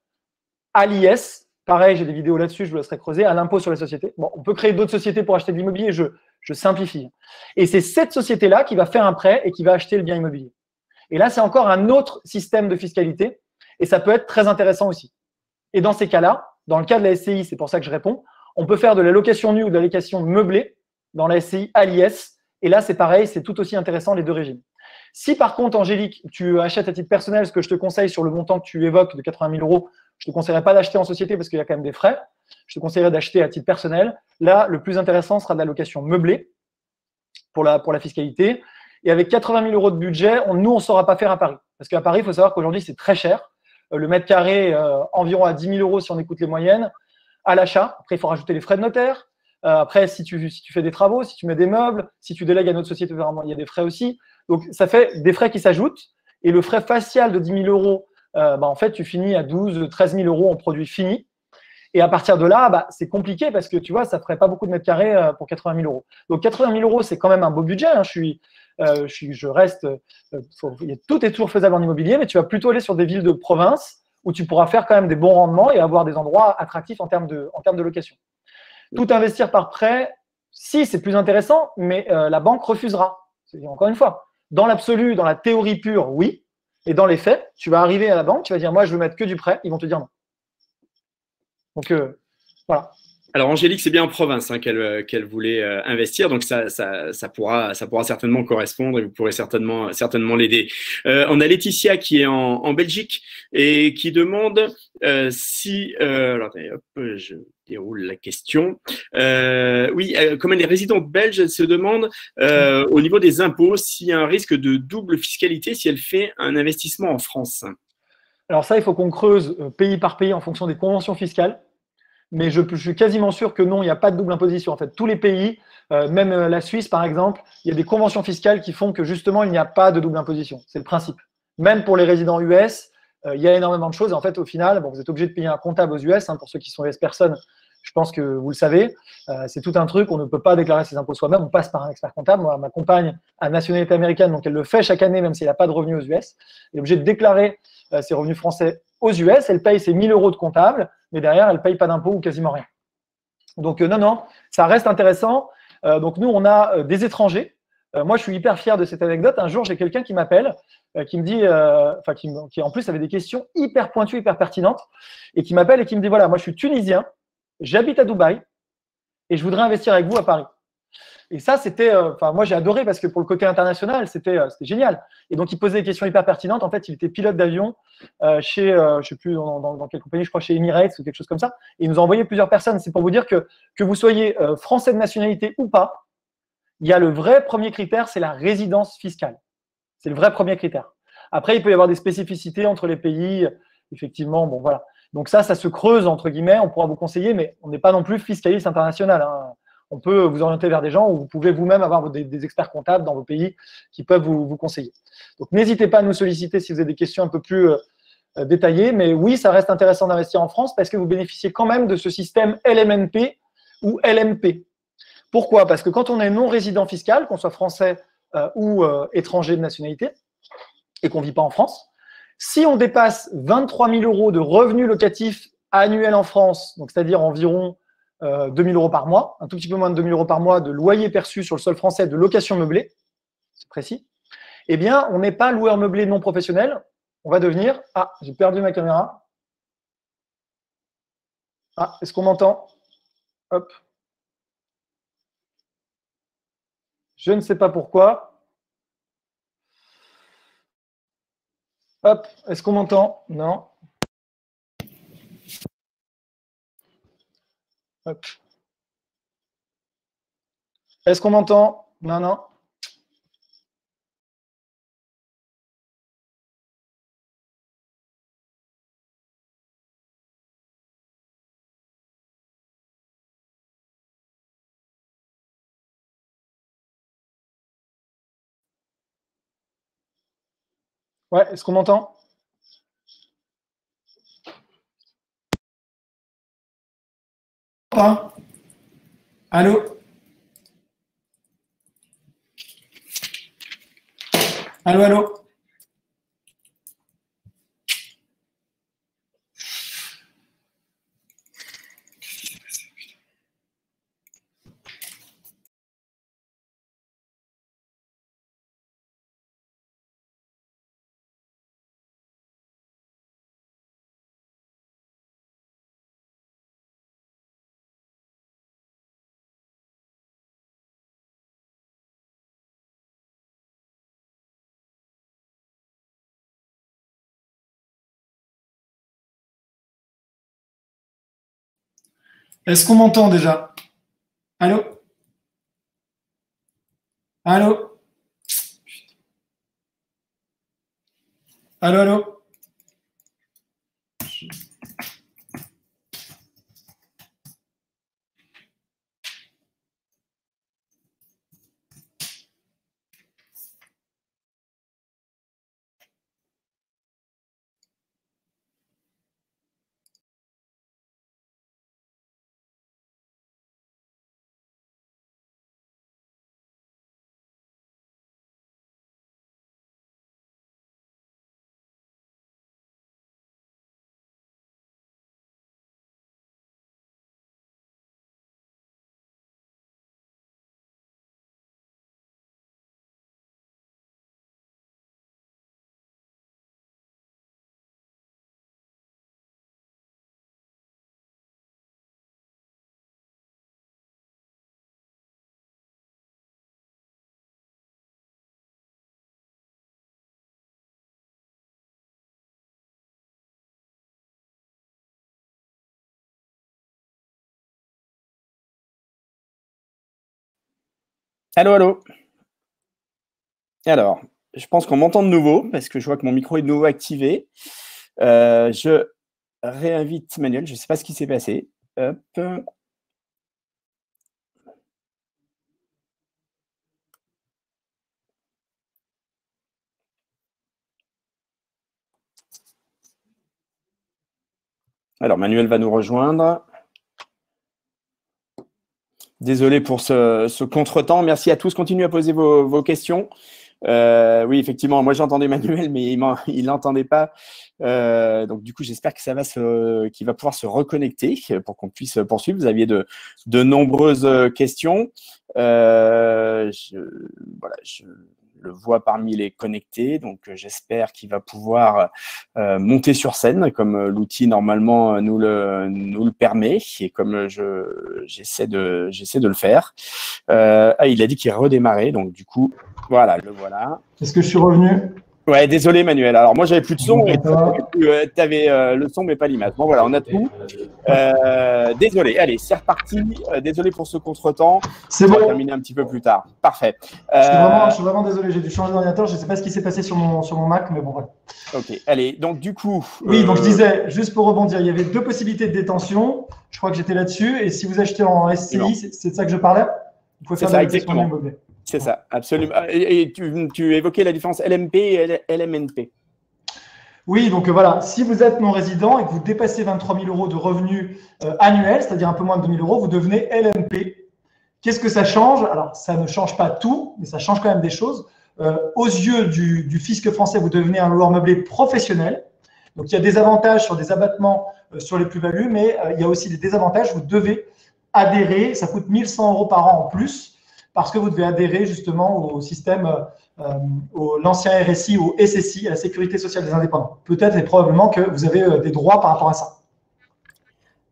à l'IS. Pareil, j'ai des vidéos là-dessus, je vous laisserai creuser, à l'impôt sur les sociétés. Bon, on peut créer d'autres sociétés pour acheter de l'immobilier, je simplifie. Et c'est cette société-là qui va faire un prêt et qui va acheter le bien immobilier. Et là, c'est encore un autre système de fiscalité et ça peut être très intéressant aussi. Et dans ces cas-là, dans le cas de la SCI, c'est pour ça que je réponds, on peut faire de la location nue ou de la location meublée dans la SCI à l'IS. Et là, c'est pareil, c'est tout aussi intéressant les deux régimes. Si par contre, Angélique, tu achètes à titre personnel, ce que je te conseille sur le montant que tu évoques de 80 000 €, je ne te conseillerais pas d'acheter en société parce qu'il y a quand même des frais. Je te conseillerais d'acheter à titre personnel. Là, le plus intéressant sera de la location meublée pour la fiscalité. Et avec 80 000 € de budget, nous, on ne saura pas faire à Paris. Parce qu'à Paris, il faut savoir qu'aujourd'hui, c'est très cher. Le mètre carré, environ à 10 000 € si on écoute les moyennes, à l'achat. Après, il faut rajouter les frais de notaire. Après, si tu fais des travaux, si tu mets des meubles, si tu délègues à notre société, il y a des frais aussi. Donc, ça fait des frais qui s'ajoutent. Et le frais facial de 10 000 €, en fait, tu finis à 12 13 000 € en produit fini. Et à partir de là, c'est compliqué parce que tu vois, ça ne ferait pas beaucoup de mètres carrés pour 80 000 €. Donc, 80 000 €, c'est quand même un beau budget. Hein. Tout est toujours faisable en immobilier, mais tu vas plutôt aller sur des villes de province où tu pourras faire quand même des bons rendements et avoir des endroits attractifs en termes de location. Tout investir par prêt, si, c'est plus intéressant, mais la banque refusera. Encore une fois, dans l'absolu, dans la théorie pure, oui. Et dans les faits, tu vas arriver à la banque, tu vas dire, moi, je veux mettre que du prêt. Ils vont te dire non. Donc, voilà. Alors, Angélique, c'est bien en province qu'elle voulait investir, donc ça pourra certainement correspondre et vous pourrez certainement l'aider. On a Laetitia qui est en Belgique et qui demande si… alors, attendez, hop, je déroule la question. Comme elle est résidente belge, elle se demande au niveau des impôts s'il y a un risque de double fiscalité si elle fait un investissement en France. Alors ça, il faut qu'on creuse pays par pays en fonction des conventions fiscales. Mais je suis quasiment sûr que non, il n'y a pas de double imposition. En fait, tous les pays, même la Suisse par exemple, il y a des conventions fiscales qui font que justement, il n'y a pas de double imposition. C'est le principe. Même pour les résidents US, il y a énormément de choses. Et en fait, au final, vous êtes obligé de payer un comptable aux US. Pour ceux qui sont US personnes, je pense que vous le savez. C'est tout un truc. On ne peut pas déclarer ses impôts soi-même. On passe par un expert comptable. Moi, ma compagne a nationalité américaine, donc elle le fait chaque année, même s'il n'a pas de revenus aux US. Elle est obligée de déclarer ses revenus français aux US. Elle paye ses 1 000 € de comptable, mais derrière, elle ne paye pas d'impôts ou quasiment rien. Donc, non, ça reste intéressant. Donc, nous, on a des étrangers. Moi, je suis hyper fier de cette anecdote. Un jour, j'ai quelqu'un qui m'appelle, qui me dit, qui en plus avait des questions hyper pointues, hyper pertinentes, et qui m'appelle et qui me dit, voilà, moi, je suis tunisien, j'habite à Dubaï, et je voudrais investir avec vous à Paris. Et ça, c'était, moi, j'ai adoré parce que pour le côté international, c'était génial. Et donc, il posait des questions hyper pertinentes. En fait, il était pilote d'avion chez, je ne sais plus dans quelle compagnie, je crois chez Emirates ou quelque chose comme ça. Et il nous a envoyé plusieurs personnes. C'est pour vous dire que vous soyez français de nationalité ou pas, il y a le vrai premier critère, c'est la résidence fiscale. C'est le vrai premier critère. Après, il peut y avoir des spécificités entre les pays. Effectivement, bon, voilà. Donc ça se creuse, entre guillemets. On pourra vous conseiller, mais on n'est pas non plus fiscaliste international, hein. On peut vous orienter vers des gens où vous pouvez vous-même avoir des experts comptables dans vos pays qui peuvent vous conseiller. Donc, n'hésitez pas à nous solliciter si vous avez des questions un peu plus détaillées. Mais oui, ça reste intéressant d'investir en France parce que vous bénéficiez quand même de ce système LMNP ou LMP. Pourquoi? Parce que quand on est non-résident fiscal, qu'on soit français ou étranger de nationalité et qu'on ne vit pas en France, si on dépasse 23 000 € de revenus locatifs annuels en France, donc c'est-à-dire environ 2 000 € par mois, un tout petit peu moins de 2 000 € par mois de loyer perçu sur le sol français de location meublée, c'est précis, eh bien, on n'est pas loueur meublé non professionnel. On va devenir… Ah, j'ai perdu ma caméra. Ah, est-ce qu'on m'entend? Hop. Je ne sais pas pourquoi. Hop, est-ce qu'on m'entend? Non. Hop. Est-ce qu'on m'entend? Non, non. Ouais, est-ce qu'on m'entend? Pas. Allô? Allô, allô? Est-ce qu'on m'entend déjà? Allô? Allô? Allô, allô? Allô, allô. Alors, je pense qu'on m'entend de nouveau parce que je vois que mon micro est de nouveau activé. Je réinvite Manuel, je ne sais pas ce qui s'est passé. Hop. Alors, Manuel va nous rejoindre. Désolé pour ce contretemps. Merci à tous. Continuez à poser vos questions. Oui, effectivement, moi j'entendais Manuel, mais il n'entendait pas. Donc du coup, j'espère que qu'il va pouvoir se reconnecter pour qu'on puisse poursuivre. Vous aviez de nombreuses questions. Voilà, je le vois parmi les connectés, donc j'espère qu'il va pouvoir monter sur scène, comme l'outil normalement nous le permet, et comme j'essaie de le faire. Il a dit qu'il redémarrait, donc du coup, voilà, le voilà. Est-ce que je suis revenu? Ouais, désolé Manuel. Alors moi j'avais plus de son et toi tu avais le son mais pas l'image. Bon voilà, on a tout. Désolé. Allez, c'est reparti. Désolé pour ce contretemps. C'est bon. On va bon. terminer un petit peu plus tard. Parfait. Je suis vraiment désolé. J'ai dû changer d'ordinateur. Je ne sais pas ce qui s'est passé sur mon Mac, mais bon, voilà. Ok. Allez, donc du coup. Oui, donc je disais, juste pour rebondir, il y avait deux possibilités de détention. Je crois que j'étais là-dessus. Et si vous achetez en SCI, c'est de ça que je parlais? Vous pouvez faire de la location immobilière. C'est ça, absolument. Et tu évoquais la différence LMP et LMNP. Oui, donc voilà, si vous êtes non-résident et que vous dépassez 23 000 euros de revenus annuels, c'est-à-dire un peu moins de 2 000 euros, vous devenez LMP. Qu'est-ce que ça change? Alors, ça ne change pas tout, mais ça change quand même des choses. Aux yeux du fisc français, vous devenez un loueur meublé professionnel. Donc, il y a des avantages sur des abattements sur les plus-values, mais il y a aussi des désavantages. Vous devez adhérer, ça coûte 1 100 euros par an en plus, parce que vous devez adhérer justement au système, l'ancien RSI, au SSI, à la Sécurité sociale des indépendants. Peut-être et probablement que vous avez des droits par rapport à ça.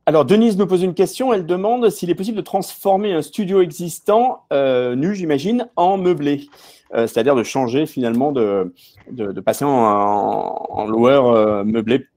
Alors, Denise nous pose une question. Elle demande s'il est possible de transformer un studio existant, nu, j'imagine, en meublé. C'est-à-dire de changer finalement, de passer en loueur meublé.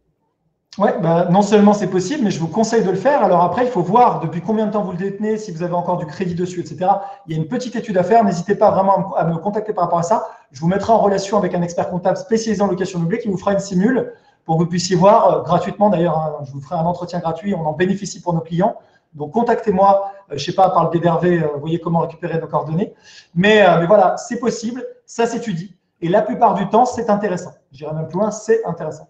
Ouais, bah, non seulement c'est possible, mais je vous conseille de le faire. Alors après, il faut voir depuis combien de temps vous le détenez, si vous avez encore du crédit dessus, etc. Il y a une petite étude à faire. N'hésitez pas vraiment à me contacter par rapport à ça. Je vous mettrai en relation avec un expert comptable spécialisé en location meublée qui vous fera une simule pour que vous puissiez voir gratuitement. D'ailleurs, hein, je vous ferai un entretien gratuit. On en bénéficie pour nos clients. Donc, contactez-moi. Je ne sais pas, par le biais d'Hervé, vous voyez comment récupérer nos coordonnées. Mais voilà, c'est possible. Ça s'étudie. Et la plupart du temps, c'est intéressant. J'irai même plus loin, c'est intéressant.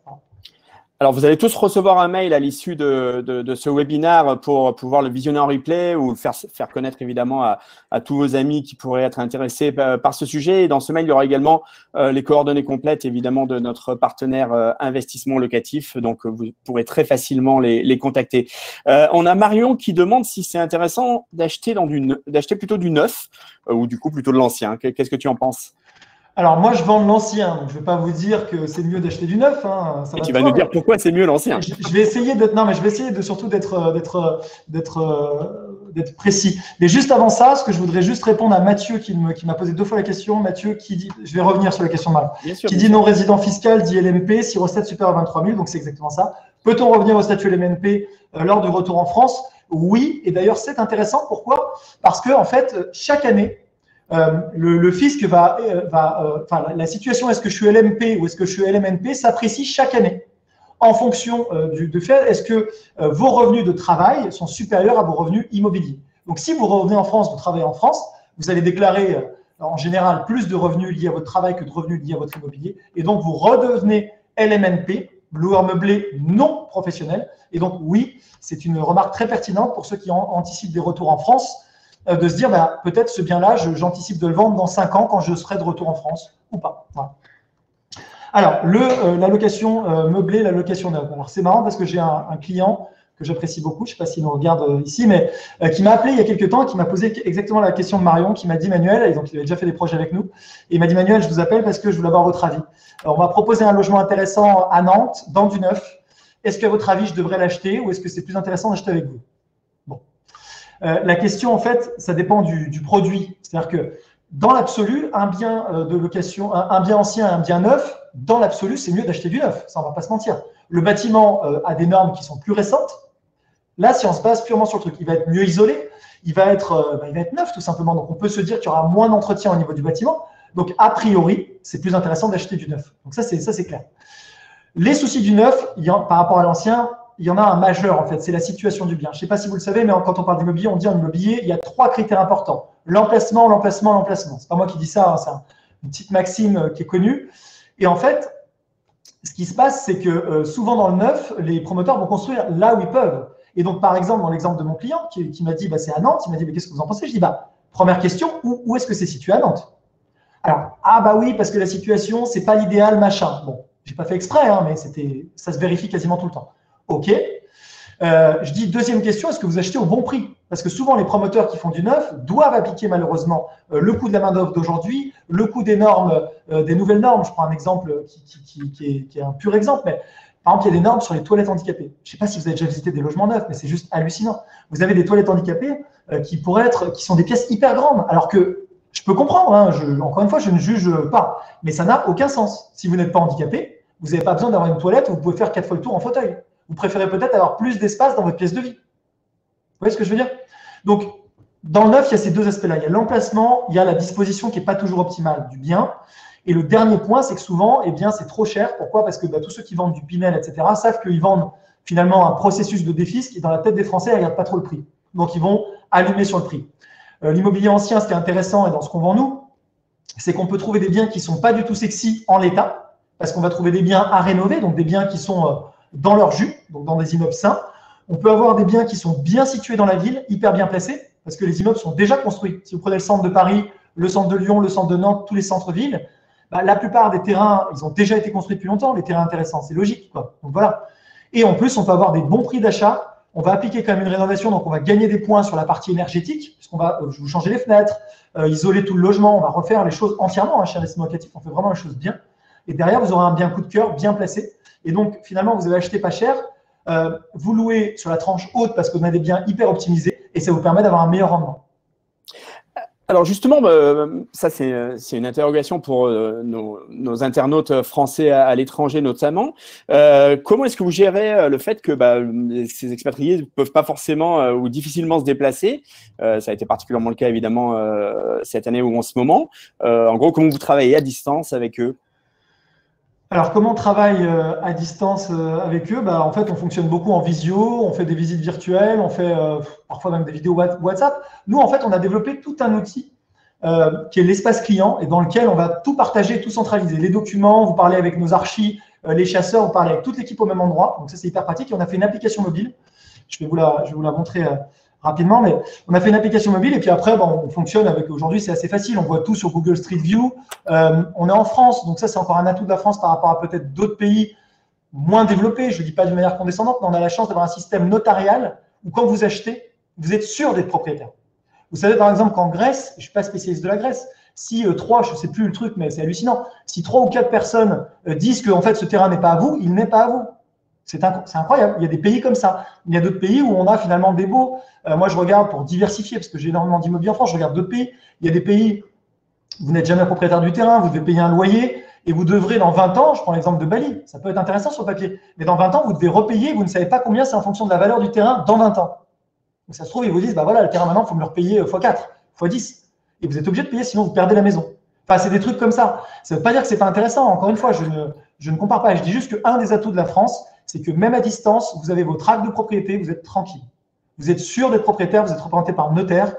Alors, vous allez tous recevoir un mail à l'issue de ce webinaire pour pouvoir le visionner en replay ou le faire connaître évidemment à tous vos amis qui pourraient être intéressés par ce sujet. Et dans ce mail, il y aura également les coordonnées complètes évidemment de notre partenaire investissement locatif. Donc, vous pourrez très facilement les contacter. On a Marion qui demande si c'est intéressant d'acheter plutôt du neuf ou du coup plutôt de l'ancien. Qu'est-ce que tu en penses ? Alors, moi, je vends de l'ancien, donc je ne vais pas vous dire que c'est mieux d'acheter du neuf. Hein, et tu vas nous dire pourquoi c'est mieux l'ancien. Je vais essayer surtout d'être précis. Mais juste avant ça, ce que je voudrais juste répondre à Mathieu qui m'a posé 2 fois la question. Mathieu qui dit, je vais revenir sur la question de Marie, qui dit non résident fiscal, dit LMP, si recette supérieure à 23 000, donc c'est exactement ça. Peut-on revenir au statut LMNP lors du retour en France? Oui, et d'ailleurs c'est intéressant. Pourquoi? Parce que en fait, chaque année, le fisc la situation, est-ce que je suis LMP ou est-ce que je suis LMNP, s'apprécie chaque année en fonction du fait, est-ce que vos revenus de travail sont supérieurs à vos revenus immobiliers. Donc, si vous revenez en France, vous travaillez en France, vous allez déclarer en général plus de revenus liés à votre travail que de revenus liés à votre immobilier. Et donc, vous redevenez LMNP, loueur meublé non professionnel. Et donc, oui, c'est une remarque très pertinente pour ceux qui anticipent des retours en France, de se dire, bah, peut-être ce bien-là, j'anticipe de le vendre dans 5 ans quand je serai de retour en France ou pas. Voilà. Alors, la location meublée, la location neuve. Alors, c'est marrant parce que j'ai un client que j'apprécie beaucoup, je ne sais pas s'il nous regarde ici, mais qui m'a appelé il y a quelques temps, qui m'a posé exactement la question de Marion, qui m'a dit, Manuel, et donc il avait déjà fait des projets avec nous, et il m'a dit, Manuel, je vous appelle parce que je voulais avoir votre avis. Alors, on m'a proposé un logement intéressant à Nantes, dans du neuf. Est-ce qu'à votre avis, je devrais l'acheter ou est-ce que c'est plus intéressant d'acheter avec vous? Bon. La question, en fait, ça dépend du produit. C'est-à-dire que dans l'absolu, un bien de location, un bien ancien et un bien neuf, dans l'absolu, c'est mieux d'acheter du neuf. Ça, on ne va pas se mentir. Le bâtiment a des normes qui sont plus récentes. Là, si on se base purement sur le truc, il va être mieux isolé, il va être neuf tout simplement. Donc, on peut se dire qu'il y aura moins d'entretien au niveau du bâtiment. Donc, a priori, c'est plus intéressant d'acheter du neuf. Donc, ça, c'est clair. Les soucis du neuf, par rapport à l'ancien, il y en a un majeur en fait, c'est la situation du bien. Je ne sais pas si vous le savez, mais quand on parle d'immobilier, on dit en immobilier, il y a 3 critères importants. L'emplacement, l'emplacement, l'emplacement. Ce n'est pas moi qui dis ça, hein, c'est une petite maxime qui est connue. Et en fait, ce qui se passe, c'est que souvent dans le neuf, les promoteurs vont construire là où ils peuvent. Et donc, par exemple, dans l'exemple de mon client qui m'a dit, bah, c'est à Nantes, il m'a dit, mais qu'est-ce que vous en pensez? Je dis, bah, première question, où est-ce que c'est situé à Nantes? Alors, ah bah oui, parce que la situation, c'est pas l'idéal, machin. Bon, j'ai pas fait exprès, hein, mais ça se vérifie quasiment tout le temps. OK. Je dis deuxième question, est-ce que vous achetez au bon prix? Parce que souvent, les promoteurs qui font du neuf doivent appliquer malheureusement le coût de la main-d'œuvre d'aujourd'hui, le coût des normes, des nouvelles normes. Je prends un exemple qui est un pur exemple, mais par exemple, il y a des normes sur les toilettes handicapées. Je ne sais pas si vous avez déjà visité des logements neufs, mais c'est juste hallucinant. Vous avez des toilettes handicapées qui sont des pièces hyper grandes, alors que je peux comprendre, hein, encore une fois, je ne juge pas, mais ça n'a aucun sens. Si vous n'êtes pas handicapé, vous n'avez pas besoin d'avoir une toilette où vous pouvez faire 4 fois le tour en fauteuil. Vous préférez peut-être avoir plus d'espace dans votre pièce de vie. Vous voyez ce que je veux dire? Donc, dans le neuf, il y a ces 2 aspects-là. Il y a l'emplacement, il y a la disposition qui n'est pas toujours optimale du bien. Et le dernier point, c'est que souvent, eh bien, c'est trop cher. Pourquoi? Parce que tous ceux qui vendent du Pinel, etc., savent qu'ils vendent finalement un processus de défisc qui, dans la tête des Français, ils ne regardent pas trop le prix. Donc, ils vont allumer sur le prix. L'immobilier ancien, ce qui est intéressant, et dans ce qu'on vend nous, c'est qu'on peut trouver des biens qui ne sont pas du tout sexy en l'état, parce qu'on va trouver des biens à rénover, donc des biens qui sont dans leur jus, donc dans des immeubles sains. On peut avoir des biens qui sont bien situés dans la ville, hyper bien placés, parce que les immeubles sont déjà construits. Si vous prenez le centre de Paris, le centre de Lyon, le centre de Nantes, tous les centres-villes, la plupart des terrains, ils ont déjà été construits depuis longtemps, les terrains intéressants, c'est logique, quoi. Donc voilà. Et en plus, on peut avoir des bons prix d'achat. On va appliquer quand même une rénovation, donc on va gagner des points sur la partie énergétique, puisqu'on va vous changer les fenêtres, isoler tout le logement, on va refaire les choses entièrement. Chez Investissement Locatif, on fait vraiment les choses bien. Et derrière, vous aurez un bien coup de cœur bien placé. Et donc, finalement, vous avez acheté pas cher, vous louez sur la tranche haute parce que vous avez des biens hyper optimisés et ça vous permet d'avoir un meilleur rendement. Alors justement, ça c'est une interrogation pour nos internautes français à l'étranger notamment. Comment est-ce que vous gérez le fait que ces expatriés ne peuvent pas forcément ou difficilement se déplacer? Ça a été particulièrement le cas évidemment cette année ou en ce moment. En gros, comment vous travaillez à distance avec eux? Alors, comment on travaille à distance avec eux? En fait, on fonctionne beaucoup en visio, on fait des visites virtuelles, on fait parfois même des vidéos WhatsApp. Nous, en fait, on a développé tout un outil qui est l'espace client et dans lequel on va tout partager, tout centraliser. Les documents, vous parlez avec nos archis, les chasseurs, vous parlez avec toute l'équipe au même endroit. Donc, ça, c'est hyper pratique. Et on a fait une application mobile. Je vais vous la montrer rapidement, mais on a fait une application mobile et puis après, on fonctionne avec, aujourd'hui, c'est assez facile. On voit tout sur Google Street View. On est en France, donc ça, c'est encore un atout de la France par rapport à peut-être d'autres pays moins développés. Je ne dis pas de manière condescendante, mais on a la chance d'avoir un système notarial où quand vous achetez, vous êtes sûr d'être propriétaire. Vous savez, par exemple, qu'en Grèce, je ne suis pas spécialiste de la Grèce, si trois, je ne sais plus le truc, mais c'est hallucinant, si 3 ou 4 personnes disent que en fait, ce terrain n'est pas à vous, il n'est pas à vous. C'est incroyable. Il y a des pays comme ça. Il y a d'autres pays où on a finalement des baux. Moi, je regarde pour diversifier, parce que j'ai énormément d'immobilier en France, je regarde d'autres pays. Il y a des pays où vous n'êtes jamais propriétaire du terrain, vous devez payer un loyer et vous devrez, dans 20 ans, je prends l'exemple de Bali, ça peut être intéressant sur le papier, mais dans 20 ans, vous devez repayer, vous ne savez pas combien c'est en fonction de la valeur du terrain dans 20 ans. Donc, ça se trouve, ils vous disent, voilà, le terrain maintenant, il faut me le repayer x4, x10. Et vous êtes obligé de payer, sinon vous perdez la maison. Enfin, c'est des trucs comme ça. Ça ne veut pas dire que ce n'est pas intéressant. Encore une fois, je ne compare pas. Je dis juste qu'un des atouts de la France, c'est que même à distance, vous avez votre acte de propriété, vous êtes tranquille. Vous êtes sûr d'être propriétaire, vous êtes représenté par notaire.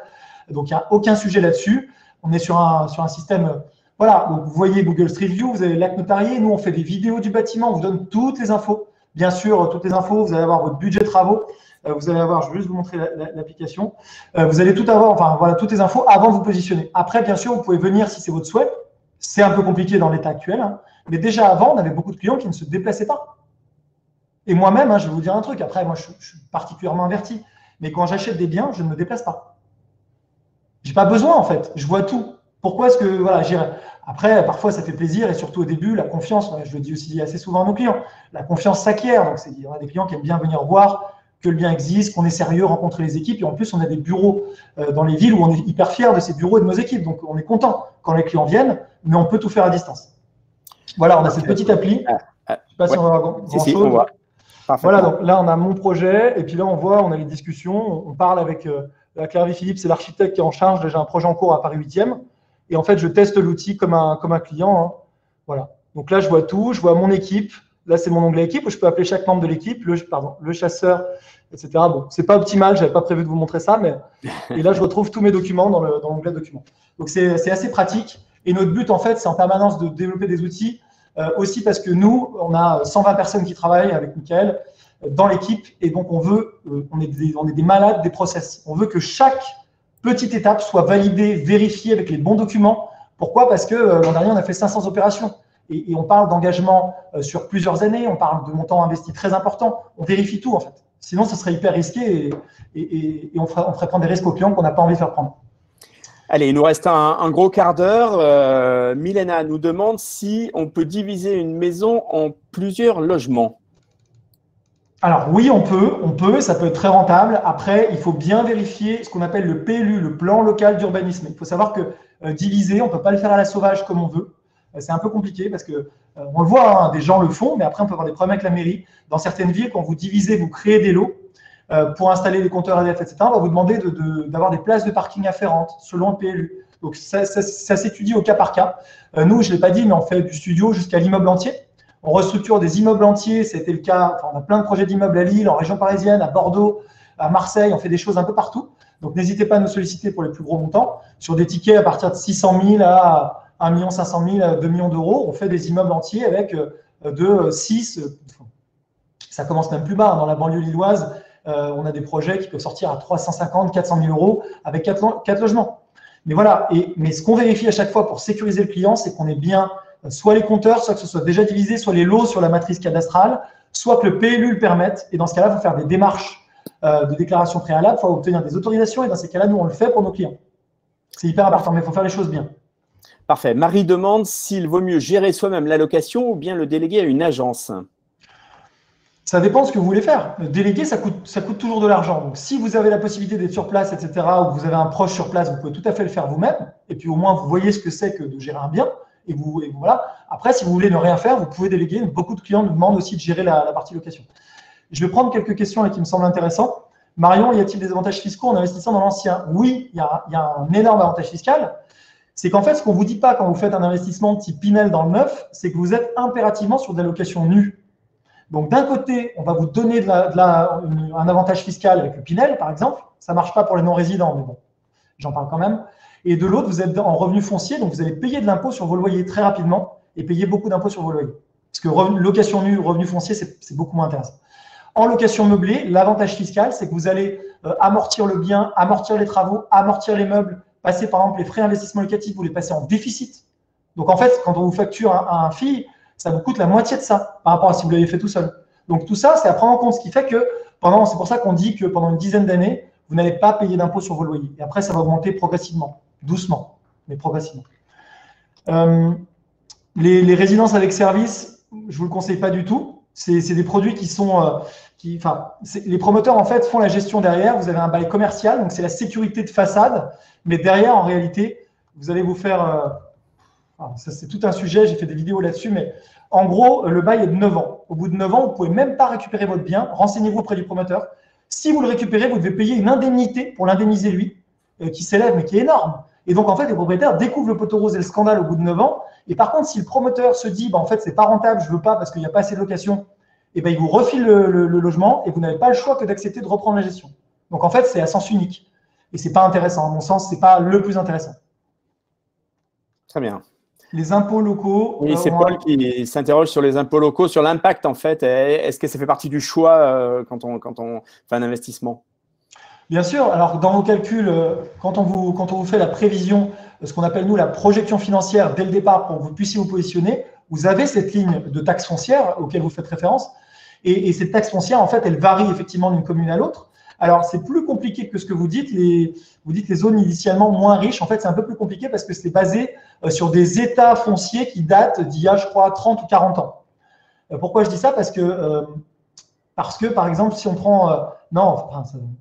Donc, il n'y a aucun sujet là-dessus. On est sur un système… Voilà, donc vous voyez Google Street View, vous avez l'acte notarié. Nous, on fait des vidéos du bâtiment, on vous donne toutes les infos. Bien sûr, toutes les infos, vous allez avoir votre budget de travaux. Vous allez avoir, je vais juste vous montrer l'application. Vous allez tout avoir, enfin voilà, toutes les infos avant de vous positionner. Après, bien sûr, vous pouvez venir si c'est votre souhait. C'est un peu compliqué dans l'état actuel. Mais déjà avant, on avait beaucoup de clients qui ne se déplaçaient pas. Et moi-même, je vais vous dire un truc. Après, moi, je suis particulièrement averti. Mais quand j'achète des biens, je ne me déplace pas. Je n'ai pas besoin, en fait. Je vois tout. Pourquoi est-ce que, voilà, j'irai. Après, parfois, ça fait plaisir. Et surtout au début, la confiance, je le dis aussi assez souvent à nos clients, la confiance s'acquiert. Donc, il y a des clients qui aiment bien venir voir que le bien existe, qu'on est sérieux, rencontrer les équipes. Et en plus, on a des bureaux dans les villes où on est hyper fiers de ces bureaux et de nos équipes. Donc, on est content quand les clients viennent, mais on peut tout faire à distance. Voilà, on a cette petite appli. Je ne sais pas si on va voir grand-chose. Voilà, donc là, on a mon projet. Et puis là, on voit, on a les discussions. On parle avec Claire Philippe, c'est l'architecte qui est en charge. J'ai un projet en cours à Paris 8e. Et en fait, je teste l'outil comme un client. Voilà. Donc là, je vois tout. Je vois mon équipe. Là, c'est mon onglet équipe où je peux appeler chaque membre de l'équipe, le chasseur, etc. Bon, c'est pas optimal, je n'avais pas prévu de vous montrer ça, mais et là, je retrouve tous mes documents dans l'onglet documents. Donc, c'est assez pratique. Et notre but, en fait, c'est en permanence de développer des outils, aussi parce que nous, on a 120 personnes qui travaillent avec Mickaël dans l'équipe, et donc on est des malades des process. On veut que chaque petite étape soit validée, vérifiée avec les bons documents. Pourquoi? Parce que l'an dernier, on a fait 500 opérations. Et on parle d'engagement sur plusieurs années, on parle de montants investis très importants. On vérifie tout, en fait. Sinon, ce serait hyper risqué et on ferait prendre des risques aux clients qu'on n'a pas envie de faire prendre. Allez, il nous reste un gros quart d'heure. Milena nous demande si on peut diviser une maison en plusieurs logements. Alors oui, on peut, ça peut être très rentable. Après, il faut bien vérifier ce qu'on appelle le PLU, le plan local d'urbanisme. Il faut savoir que diviser, on ne peut pas le faire à la sauvage comme on veut. C'est un peu compliqué parce que on le voit, des gens le font, mais après on peut avoir des problèmes avec la mairie. Dans certaines villes, quand vous divisez, vous créez des lots pour installer des compteurs ADF, etc. On va vous demander d'avoir des places de parking afférentes selon le PLU. Donc ça s'étudie au cas par cas. Nous, je ne l'ai pas dit, mais on fait du studio jusqu'à l'immeuble entier. On restructure des immeubles entiers. C'était le cas. Enfin, on a plein de projets d'immeubles à Lille, en région parisienne, à Bordeaux, à Marseille. On fait des choses un peu partout. Donc n'hésitez pas à nous solliciter pour les plus gros montants sur des tickets à partir de 600 000 à 1 500 000 à 2 millions d'euros. On fait des immeubles entiers avec de 6. Ça commence même plus bas. Dans la banlieue lilloise, on a des projets qui peuvent sortir à 350 400 000 euros avec 4 logements. Mais voilà. Mais ce qu'on vérifie à chaque fois pour sécuriser le client, c'est qu'on ait bien soit les compteurs, soit que ce soit déjà divisé, soit les lots sur la matrice cadastrale, soit que le PLU le permette. Et dans ce cas-là, il faut faire des démarches de déclaration préalable, il faut obtenir des autorisations. Et dans ces cas-là, nous, on le fait pour nos clients. C'est hyper important, mais il faut faire les choses bien. Parfait. Marie demande s'il vaut mieux gérer soi-même la location ou bien le déléguer à une agence. Ça dépend de ce que vous voulez faire. Déléguer, ça coûte toujours de l'argent. Donc, si vous avez la possibilité d'être sur place, etc., ou que vous avez un proche sur place, vous pouvez tout à fait le faire vous-même. Et puis, au moins, vous voyez ce que c'est que de gérer un bien. Et voilà. Après, si vous voulez ne rien faire, vous pouvez déléguer. Beaucoup de clients nous demandent aussi de gérer la partie location. Je vais prendre quelques questions là qui me semblent intéressantes. Marion, y a-t-il des avantages fiscaux en investissant dans l'ancien? Oui, il y a un énorme avantage fiscal. C'est qu'en fait, ce qu'on ne vous dit pas quand vous faites un investissement type Pinel dans le neuf, c'est que vous êtes impérativement sur des locations nues. Donc, d'un côté, on va vous donner un avantage fiscal avec le Pinel, par exemple. Ça ne marche pas pour les non-résidents, mais bon, j'en parle quand même. Et de l'autre, vous êtes en revenu foncier, donc vous allez payer de l'impôt sur vos loyers très rapidement et payer beaucoup d'impôts sur vos loyers. Parce que location nue, revenu foncier, c'est beaucoup moins intéressant. En location meublée, l'avantage fiscal, c'est que vous allez amortir le bien, amortir les travaux, amortir les meubles, passer par exemple les frais d'investissement locatif, vous les passez en déficit. Donc en fait, quand on vous facture un FII, ça vous coûte la moitié de ça par rapport à si vous l'avez fait tout seul. Donc tout ça, c'est à prendre en compte, ce qui fait que c'est pour ça qu'on dit que pendant une dizaine d'années, vous n'allez pas payer d'impôts sur vos loyers. Et après, ça va augmenter progressivement, doucement, mais progressivement. Les résidences avec service, je ne vous le conseille pas du tout. C'est des produits qui sont… les promoteurs, en fait, font la gestion derrière. Vous avez un bail commercial, donc c'est la sécurité de façade. Mais derrière, en réalité, vous allez vous faire… ça, c'est tout un sujet, j'ai fait des vidéos là-dessus, mais en gros, le bail est de 9 ans. Au bout de 9 ans, vous ne pouvez même pas récupérer votre bien. Renseignez-vous auprès du promoteur. Si vous le récupérez, vous devez payer une indemnité pour l'indemniser lui, qui s'élève, mais qui est énorme. Et donc, en fait, les propriétaires découvrent le poteau rose et le scandale au bout de 9 ans. Et par contre, si le promoteur se dit, en fait, c'est pas rentable, je ne veux pas parce qu'il n'y a pas assez de location, et il vous refile le logement et vous n'avez pas le choix que d'accepter de reprendre la gestion. Donc, en fait, c'est à sens unique. Et ce n'est pas intéressant. À mon sens, ce n'est pas le plus intéressant. Très bien. Les impôts locaux… Oui, c'est Paul qui s'interroge sur les impôts locaux, sur l'impact en fait. Est-ce que ça fait partie du choix quand on fait un investissement? Bien sûr. Alors, dans vos calculs, quand on vous fait la prévision, ce qu'on appelle nous la projection financière dès le départ pour que vous puissiez vous positionner, vous avez cette ligne de taxe foncière auquel vous faites référence. Et cette taxe foncière, en fait, elle varie effectivement d'une commune à l'autre. Alors, c'est plus compliqué que ce que vous dites. Vous dites les zones initialement moins riches. En fait, c'est un peu plus compliqué parce que c'est basé sur des états fonciers qui datent d'il y a, je crois, 30 ou 40 ans. Pourquoi je dis ça? Parce que, par exemple, si on prend…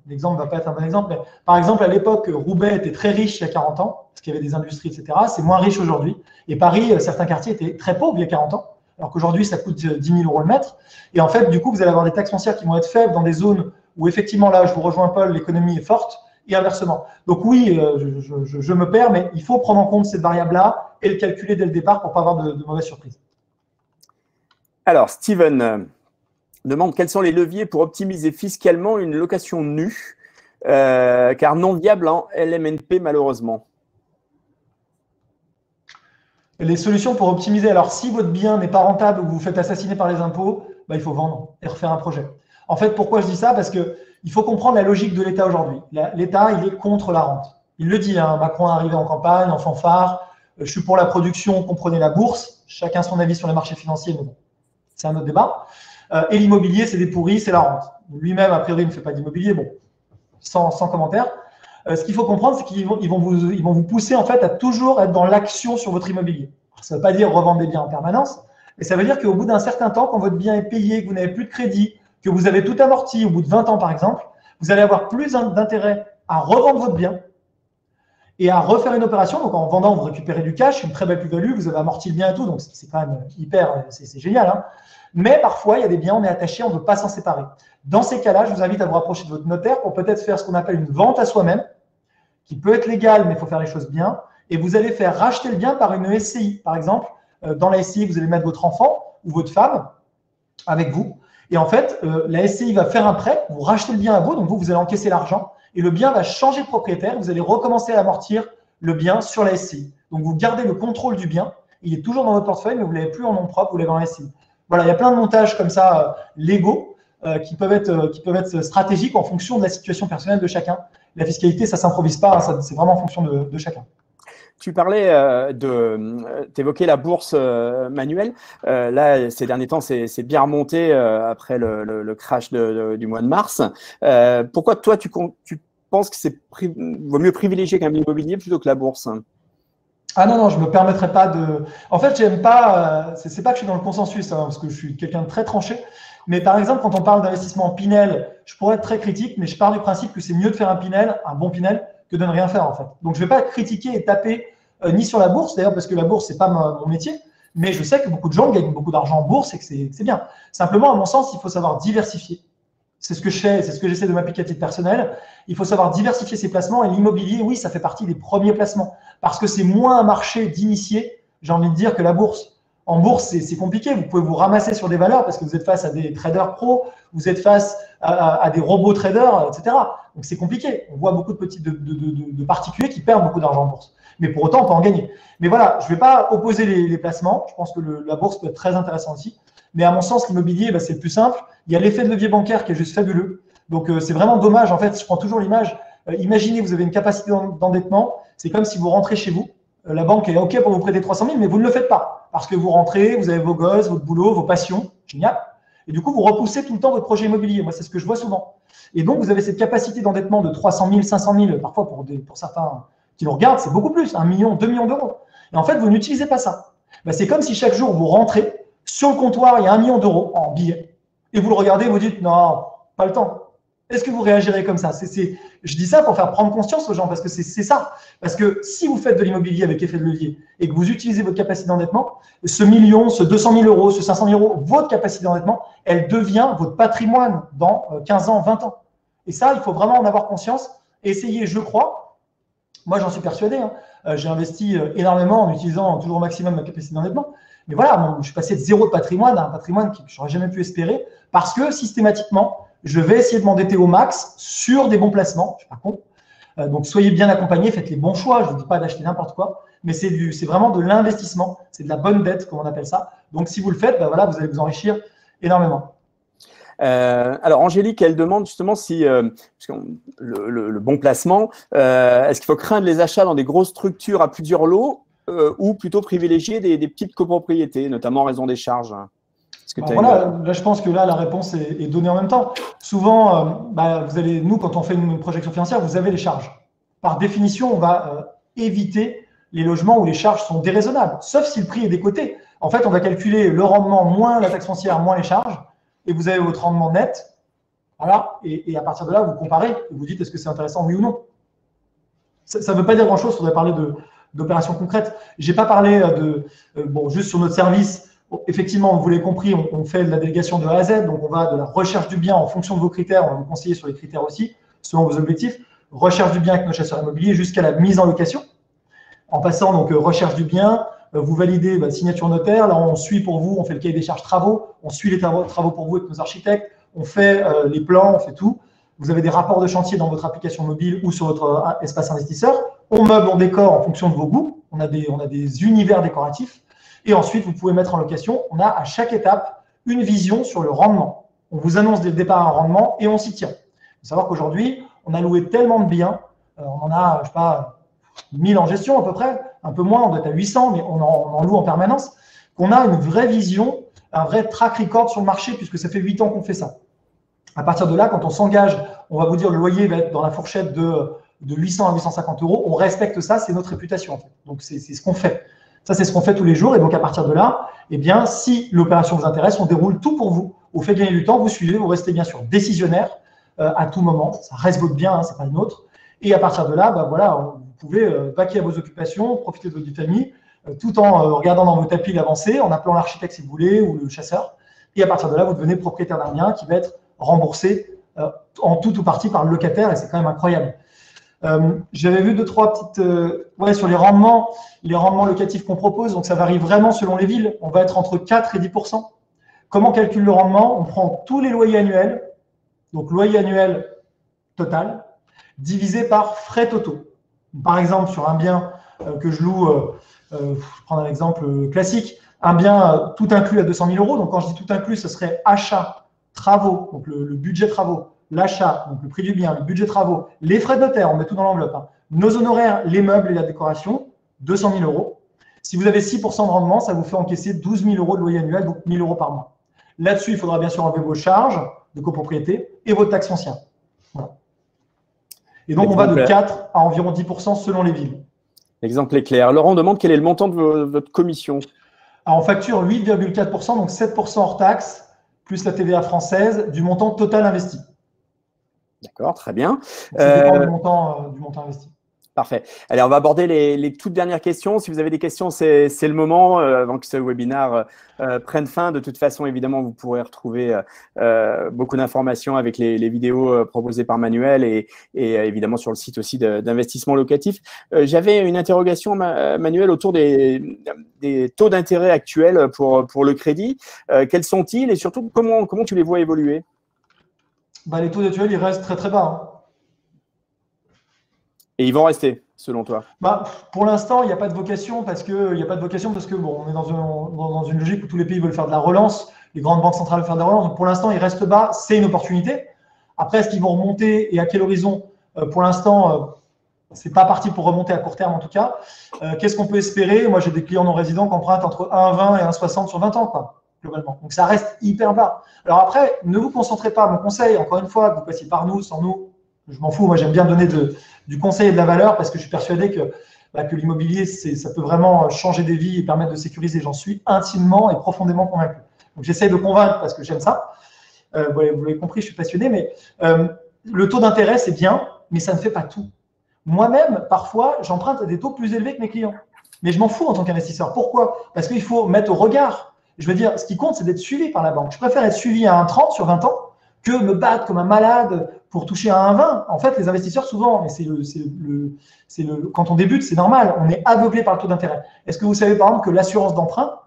l'exemple ne va pas être un bon exemple, mais par exemple, à l'époque, Roubaix était très riche il y a 40 ans, parce qu'il y avait des industries, etc. C'est moins riche aujourd'hui. Et Paris, certains quartiers étaient très pauvres il y a 40 ans, alors qu'aujourd'hui, ça coûte 10 000 € le mètre. Et en fait, du coup, vous allez avoir des taxes foncières qui vont être faibles dans des zones où, effectivement, là, je vous rejoins, Paul, l'économie est forte, et inversement. Donc oui, je me perds, mais il faut prendre en compte cette variable-là et le calculer dès le départ pour ne pas avoir de mauvaises surprises. Alors, Steven demande quels sont les leviers pour optimiser fiscalement une location nue, car non viable en LMNP malheureusement. Les solutions pour optimiser, alors si votre bien n'est pas rentable ou vous vous faites assassiner par les impôts, il faut vendre et refaire un projet. En fait, pourquoi je dis ça? Parce qu'il faut comprendre la logique de l'État aujourd'hui. L'État, il est contre la rente. Il le dit, hein, Macron est arrivé en campagne, en fanfare, je suis pour la production, comprenez la bourse, chacun son avis sur les marchés financiers, mais bon, c'est un autre débat. Et l'immobilier, c'est des pourris, c'est la rente. Lui-même, a priori, ne fait pas d'immobilier, bon, sans commentaire. Ce qu'il faut comprendre, c'est qu'ils vont vous pousser en fait à toujours être dans l'action sur votre immobilier. Alors, ça ne veut pas dire revendre des biens en permanence, mais ça veut dire qu'au bout d'un certain temps, quand votre bien est payé, que vous n'avez plus de crédit, que vous avez tout amorti au bout de 20 ans par exemple, vous allez avoir plus d'intérêt à revendre votre bien et à refaire une opération. Donc en vendant, vous récupérez du cash, une très belle plus-value, vous avez amorti le bien et tout, donc c'est quand même hyper, c'est génial. Hein. Mais parfois, il y a des biens, on est attaché, on ne veut pas s'en séparer. Dans ces cas-là, je vous invite à vous rapprocher de votre notaire pour peut-être faire ce qu'on appelle une vente à soi-même, qui peut être légale, mais il faut faire les choses bien. Et vous allez faire racheter le bien par une SCI. Par exemple, dans la SCI, vous allez mettre votre enfant ou votre femme avec vous. Et en fait, la SCI va faire un prêt, vous rachetez le bien à vous, donc vous allez encaisser l'argent, et le bien va changer de propriétaire, vous allez recommencer à amortir le bien sur la SCI. Donc vous gardez le contrôle du bien, il est toujours dans votre portefeuille, mais vous ne l'avez plus en nom propre, vous l'avez en SCI. Voilà, il y a plein de montages comme ça, légaux, qui peuvent être stratégiques en fonction de la situation personnelle de chacun. La fiscalité, ça ne s'improvise pas, hein, c'est vraiment en fonction de chacun. Tu parlais t'évoquais la bourse manuelle. Là, ces derniers temps, c'est bien remonté après le crash du mois de mars. Pourquoi toi, tu penses que vaut mieux privilégier qu'un immobilier plutôt que la bourse? Ah non, non, je ne me permettrai pas de… En fait, j'aime pas… c'est pas que je suis dans le consensus, hein, parce que je suis quelqu'un de très tranché. Mais par exemple, quand on parle d'investissement en Pinel, je pourrais être très critique, mais je pars du principe que c'est mieux de faire un Pinel, un bon Pinel, que de ne rien faire en fait. Donc, je ne vais pas critiquer et taper ni sur la bourse, d'ailleurs, parce que la bourse, ce n'est pas mon métier. Mais je sais que beaucoup de gens gagnent beaucoup d'argent en bourse et que c'est bien. Simplement, à mon sens, il faut savoir diversifier. C'est ce que je fais, c'est ce que j'essaie de m'appliquer à titre personnel. Il faut savoir diversifier ses placements et l'immobilier, oui, ça fait partie des premiers placements parce que c'est moins un marché d'initiés, j'ai envie de dire, que la bourse. En bourse, c'est compliqué. Vous pouvez vous ramasser sur des valeurs parce que vous êtes face à des traders pros, vous êtes face à des robots traders, etc. Donc c'est compliqué. On voit beaucoup de particuliers qui perdent beaucoup d'argent en bourse. Mais pour autant, on peut en gagner. Mais voilà, je ne vais pas opposer les placements. Je pense que la bourse peut être très intéressante aussi. Mais à mon sens, l'immobilier, c'est le plus simple. Il y a l'effet de levier bancaire qui est juste fabuleux. Donc, c'est vraiment dommage. En fait, je prends toujours l'image. Imaginez, vous avez une capacité d'endettement. C'est comme si vous rentrez chez vous. La banque est OK pour vous prêter 300 000, mais vous ne le faites pas. Parce que vous rentrez, vous avez vos gosses, votre boulot, vos passions. Génial. Et du coup, vous repoussez tout le temps votre projet immobilier. Moi, c'est ce que je vois souvent. Et donc, vous avez cette capacité d'endettement de 300 000, 500 000, parfois pour certains qui le regardent, c'est beaucoup plus, 1 million, 2 millions d'euros. Et en fait, vous n'utilisez pas ça. C'est comme si chaque jour, vous rentrez, sur le comptoir, il y a 1 million d'euros en billets. Et vous le regardez et vous dites, non, pas le temps. Est-ce que vous réagirez comme ça? Je dis ça pour faire prendre conscience aux gens, parce que c'est ça. Parce que si vous faites de l'immobilier avec effet de levier et que vous utilisez votre capacité d'endettement, ce million, ce 200 000 euros, ce 500 000 euros, votre capacité d'endettement, elle devient votre patrimoine dans 15 ans, 20 ans. Et ça, il faut vraiment en avoir conscience. Essayer, je crois, moi j'en suis persuadé, hein, j'ai investi énormément en utilisant toujours au maximum ma capacité d'endettement. Mais voilà, je suis passé de zéro de patrimoine à un patrimoine que je n'aurais jamais pu espérer parce que systématiquement, je vais essayer de m'endetter au max sur des bons placements. Je suis pas con. Donc, soyez bien accompagnés, faites les bons choix. Je ne vous dis pas d'acheter n'importe quoi, mais c'est vraiment de l'investissement. C'est de la bonne dette, comme on appelle ça. Donc, si vous le faites, voilà, vous allez vous enrichir énormément. Alors, Angélique, elle demande justement si le bon placement, est-ce qu'il faut craindre les achats dans des grosses structures à plusieurs lots ou plutôt privilégier des petites copropriétés, notamment en raison des charges? Voilà, là, je pense que là, la réponse est donnée en même temps. Souvent, nous, quand on fait une projection financière, vous avez les charges. Par définition, on va éviter les logements où les charges sont déraisonnables, sauf si le prix est décoté. En fait, on va calculer le rendement moins la taxe foncière, moins les charges, et vous avez votre rendement net. Voilà, et à partir de là, vous comparez, et vous dites est-ce que c'est intéressant, oui ou non. Ça ne veut pas dire grand-chose, il faudrait parler d'opérations concrètes. Je n'ai pas parlé juste sur notre service. Effectivement, vous l'avez compris, on fait de la délégation de A à Z, donc on va de la recherche du bien en fonction de vos critères, on va vous conseiller sur les critères aussi, selon vos objectifs, recherche du bien avec nos chasseurs immobiliers jusqu'à la mise en location. En passant, donc, recherche du bien, vous validez signature notaire, là on suit pour vous, on fait le cahier des charges travaux, on suit les travaux pour vous avec nos architectes, on fait les plans, on fait tout. Vous avez des rapports de chantier dans votre application mobile ou sur votre espace investisseur. On meuble, on décore en fonction de vos goûts, on a des univers décoratifs. Et ensuite, vous pouvez mettre en location. On a à chaque étape une vision sur le rendement. On vous annonce dès le départ un rendement et on s'y tient. Il faut savoir qu'aujourd'hui, on a loué tellement de biens, on en a, je sais pas, 1000 en gestion à peu près, un peu moins, on doit être à 800, mais on en loue en permanence, qu'on a une vraie vision, un vrai track record sur le marché, puisque ça fait 8 ans qu'on fait ça. À partir de là, quand on s'engage, on va vous dire le loyer va être dans la fourchette de 800 à 850 euros. On respecte ça, c'est notre réputation en fait. Donc, c'est ce qu'on fait. Ça, c'est ce qu'on fait tous les jours. Et donc, à partir de là, eh bien, si l'opération vous intéresse, on déroule tout pour vous. On fait gagner du temps, vous suivez, vous restez bien sûr décisionnaire à tout moment. Ça reste votre bien, hein, ce n'est pas le nôtre. Et à partir de là, voilà, vous pouvez vaquer à vos occupations, profiter de votre vie de famille, tout en regardant dans vos tapis l'avancée, en appelant l'architecte si vous voulez, ou le chasseur. Et à partir de là, vous devenez propriétaire d'un bien qui va être remboursé en tout ou partie par le locataire. Et c'est quand même incroyable. J'avais vu 2-3 petites sur les rendements locatifs qu'on propose, donc ça varie vraiment selon les villes, on va être entre 4 et 10%. Comment on calcule le rendement? On prend tous les loyers annuels, donc loyer annuel total, divisé par frais totaux. Par exemple, sur un bien que je loue, je prends un exemple classique, un bien tout inclus à 200 000 euros, donc quand je dis tout inclus, ce serait achat, travaux, donc le budget travaux, l'achat, donc le prix du bien, le budget travaux, les frais de notaire, on met tout dans l'enveloppe, hein. Nos honoraires, les meubles et la décoration, 200 000 euros. Si vous avez 6% de rendement, ça vous fait encaisser 12 000 euros de loyer annuel, donc 1 000 euros par mois. Là-dessus, il faudra bien sûr enlever vos charges de copropriété et votre taxe foncière. Voilà. Et donc, on va de 4 à environ 10% selon les villes. L'exemple est clair. Laurent demande quel est le montant de votre commission. Alors, on facture 8,4%, donc 7% hors taxe, plus la TVA française, du montant total investi. D'accord, très bien. Ça dépend du montant investi. Parfait. Allez, on va aborder les toutes dernières questions. Si vous avez des questions, c'est le moment avant que ce webinaire prenne fin. De toute façon, évidemment, vous pourrez retrouver beaucoup d'informations avec les vidéos proposées par Manuel et évidemment sur le site aussi d'investissement locatif. J'avais une interrogation, Manuel, autour des taux d'intérêt actuels pour le crédit. Quels sont-ils et surtout, comment tu les vois évoluer? Les taux actuels, ils restent très, très bas. Et ils vont rester, selon toi? Pour l'instant, il n'y a pas de vocation parce que bon, on est dans une logique où tous les pays veulent faire de la relance, les grandes banques centrales veulent faire de la relance. Donc pour l'instant, ils restent bas, c'est une opportunité. Après, est-ce qu'ils vont remonter et à quel horizon? Pour l'instant, c'est pas parti pour remonter à court terme en tout cas. Qu'est-ce qu'on peut espérer? Moi, j'ai des clients non résidents qui empruntent entre 1,20 et 1,60 sur 20 ans, quoi, globalement. Donc ça reste hyper bas. Alors après, ne vous concentrez pas. Mon conseil, encore une fois, que vous passiez par nous, sans nous, je m'en fous. Moi, j'aime bien donner du conseil et de la valeur parce que je suis persuadé que l'immobilier, ça peut vraiment changer des vies et permettre de sécuriser. J'en suis intimement et profondément convaincu. Donc, j'essaie de convaincre parce que j'aime ça. Vous l'avez compris, je suis passionné, mais le taux d'intérêt, c'est bien, mais ça ne fait pas tout. Moi-même, parfois, j'emprunte à des taux plus élevés que mes clients. Mais je m'en fous en tant qu'investisseur. Pourquoi? Parce qu'il faut mettre au regard. Je veux dire, ce qui compte, c'est d'être suivi par la banque. Je préfère être suivi à 1,30 sur 20 ans que me battre comme un malade pour toucher à 1,20. En fait, les investisseurs, souvent, mais quand on débute, c'est normal, on est aveuglé par le taux d'intérêt. Est-ce que vous savez, par exemple, que l'assurance d'emprunt,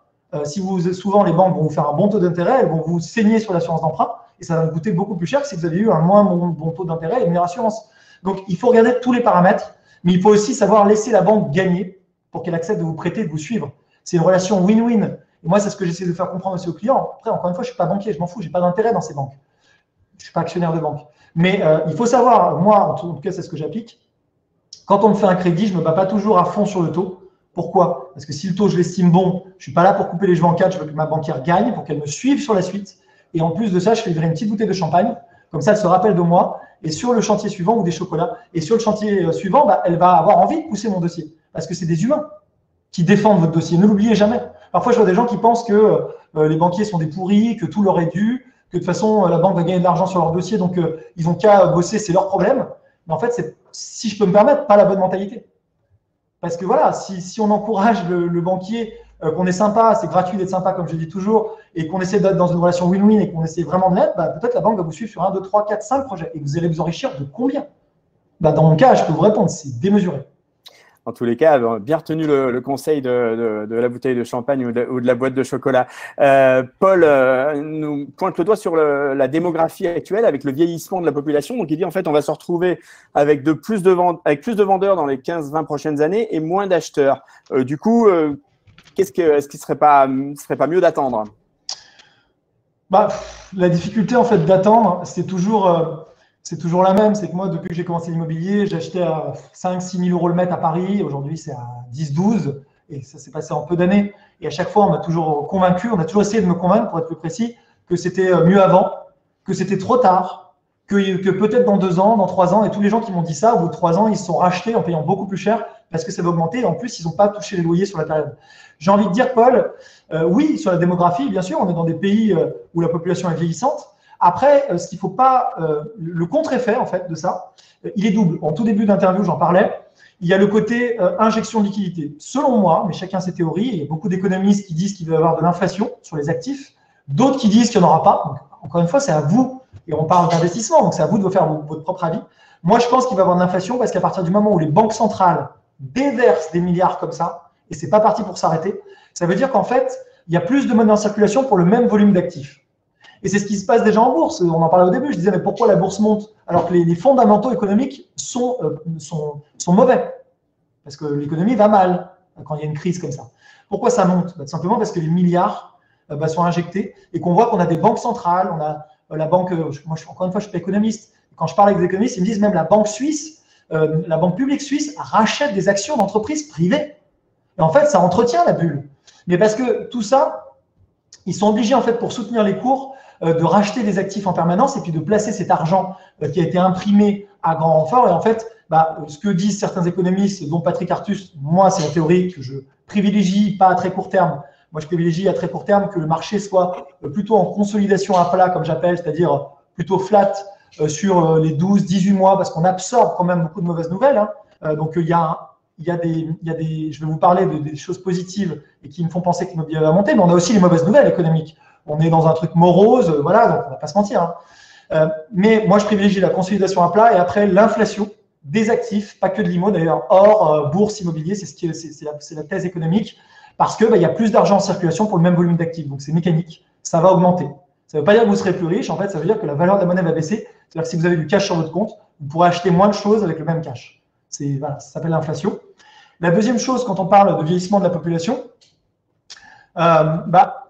souvent, les banques vont vous faire un bon taux d'intérêt, elles vont vous saigner sur l'assurance d'emprunt, et ça va vous coûter beaucoup plus cher que si vous avez eu un moins bon taux d'intérêt et une meilleure assurance. Donc, il faut regarder tous les paramètres, mais il faut aussi savoir laisser la banque gagner pour qu'elle accepte de vous prêter, de vous suivre. C'est une relation win-win. Et moi, c'est ce que j'essaie de faire comprendre aussi aux clients. Après, encore une fois, je ne suis pas banquier, je m'en fous, je n'ai pas d'intérêt dans ces banques. Je ne suis pas actionnaire de banque. Mais il faut savoir, moi, en tout cas, c'est ce que j'applique. Quand on me fait un crédit, je ne me bats pas toujours à fond sur le taux. Pourquoi? Parce que si le taux, je l'estime bon, je ne suis pas là pour couper les cheveux en quatre, je veux que ma banquière gagne pour qu'elle me suive sur la suite. Et en plus de ça, je fais livrer une petite bouteille de champagne. Comme ça, elle se rappelle de moi. Et sur le chantier suivant, ou des chocolats, et sur le chantier suivant, elle va avoir envie de pousser mon dossier. Parce que c'est des humains qui défendent votre dossier. Ne l'oubliez jamais. Parfois, je vois des gens qui pensent que les banquiers sont des pourris, que tout leur est dû, que de toute façon, la banque va gagner de l'argent sur leur dossier, donc ils n'ont qu'à bosser, c'est leur problème. Mais en fait, c'est, si je peux me permettre, pas la bonne mentalité. Parce que voilà, si on encourage le banquier, qu'on est sympa, c'est gratuit d'être sympa, comme je dis toujours, et qu'on essaie d'être dans une relation win-win et qu'on essaie vraiment de l'être, peut-être la banque va vous suivre sur 1, 2, 3, 4, 5 projets. Et vous allez vous enrichir de combien? Dans mon cas, je peux vous répondre, c'est démesuré. En tous les cas, bien retenu le conseil de la bouteille de champagne ou de la boîte de chocolat. Paul nous pointe le doigt sur la démographie actuelle avec le vieillissement de la population. Donc, il dit en fait, on va se retrouver avec plus de vendeurs dans les 15-20 prochaines années et moins d'acheteurs. Du coup, est-ce qu'il ne serait pas mieux d'attendre? La difficulté en fait d'attendre, c'est toujours la même. C'est que moi, depuis que j'ai commencé l'immobilier, j'achetais à 5-6 000 euros le mètre à Paris. Aujourd'hui, c'est à 10-12. Et ça s'est passé en peu d'années. Et à chaque fois, on m'a toujours convaincu, on a toujours essayé de me convaincre, pour être plus précis, que c'était mieux avant, que c'était trop tard, que peut-être dans 2 ans, dans 3 ans, et tous les gens qui m'ont dit ça, au bout de 3 ans, ils se sont rachetés en payant beaucoup plus cher parce que ça va augmenter. Et en plus, ils n'ont pas touché les loyers sur la période. J'ai envie de dire, Paul, oui, sur la démographie, bien sûr, on est dans des pays où la population est vieillissante. Après, ce qu'il ne faut pas, le contre-effet en fait de ça, il est double. En tout début d'interview, j'en parlais. Il y a le côté injection de liquidité. Selon moi, mais chacun ses théories, il y a beaucoup d'économistes qui disent qu'il va y avoir de l'inflation sur les actifs, d'autres qui disent qu'il n'y en aura pas. Donc, encore une fois, c'est à vous, et on parle d'investissement, donc c'est à vous de faire votre propre avis. Moi, je pense qu'il va y avoir de l'inflation parce qu'à partir du moment où les banques centrales déversent des milliards comme ça, et ce n'est pas parti pour s'arrêter, ça veut dire qu'en fait, il y a plus de monnaie en circulation pour le même volume d'actifs. Et c'est ce qui se passe déjà en bourse. On en parlait au début. Je disais, mais pourquoi la bourse monte alors que les fondamentaux économiques sont mauvais? Parce que l'économie va mal quand il y a une crise comme ça. Pourquoi ça monte? Tout simplement parce que les milliards sont injectés et qu'on voit qu'on a des banques centrales. On a la banque, encore une fois, je ne suis pas économiste. Quand je parle avec des économistes, ils me disent même la banque suisse, la banque publique suisse rachète des actions d'entreprises privées. Et en fait, ça entretient la bulle. Mais parce que tout ça, ils sont obligés, en fait, pour soutenir les cours, de racheter des actifs en permanence et puis de placer cet argent qui a été imprimé à grand renfort. Et en fait, ce que disent certains économistes, dont Patrick Artus, moi, c'est la théorie que je privilégie, pas à très court terme. Moi, je privilégie à très court terme que le marché soit plutôt en consolidation à plat, comme j'appelle, c'est-à-dire plutôt flat sur les 12, 18 mois, parce qu'on absorbe quand même beaucoup de mauvaises nouvelles. Hein. Donc, il y a des, je vais vous parler des choses positives et qui me font penser que l'immobilier va monter, mais on a aussi les mauvaises nouvelles économiques. On est dans un truc morose, voilà, donc on ne va pas se mentir. Hein. Mais moi, je privilégie la consolidation à plat et après l'inflation des actifs, pas que de l'IMO d'ailleurs, or, bourse, immobilier, c'est la thèse économique, parce qu'il y a plus d'argent en circulation pour le même volume d'actifs. Donc, c'est mécanique, ça va augmenter. Ça ne veut pas dire que vous serez plus riche, en fait, ça veut dire que la valeur de la monnaie va baisser. C'est-à-dire que si vous avez du cash sur votre compte, vous pourrez acheter moins de choses avec le même cash. Voilà, ça s'appelle l'inflation. La deuxième chose, quand on parle de vieillissement de la population,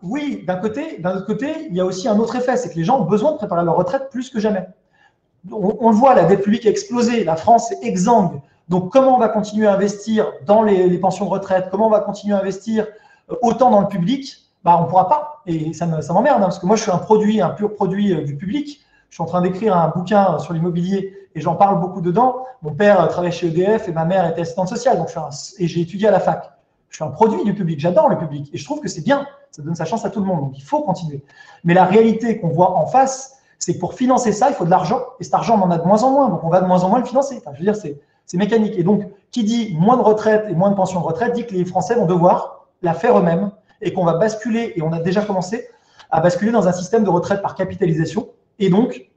oui, d'un autre côté, il y a aussi un autre effet, c'est que les gens ont besoin de préparer leur retraite plus que jamais. On le voit, la dette publique a explosé, la France est exsangue. Donc, comment on va continuer à investir dans les pensions de retraite? Comment on va continuer à investir autant dans le public? On ne pourra pas. Et ça m'emmerde, hein, parce que moi, je suis un pur produit du public. Je suis en train d'écrire un bouquin sur l'immobilier et j'en parle beaucoup dedans. Mon père travaillait chez EDF et ma mère était assistante sociale. Donc et j'ai étudié à la fac. Je suis un produit du public. J'adore le public. Et je trouve que c'est bien. Ça donne sa chance à tout le monde. Donc, il faut continuer. Mais la réalité qu'on voit en face, c'est que pour financer ça, il faut de l'argent. Et cet argent, on en a de moins en moins. Donc, on va de moins en moins le financer. Enfin, je veux dire, c'est mécanique. Et donc, qui dit moins de retraite et moins de pension de retraite dit que les Français vont devoir la faire eux-mêmes et qu'on va basculer, et on a déjà commencé à basculer dans un système de retraite par capitalisation. Et donc,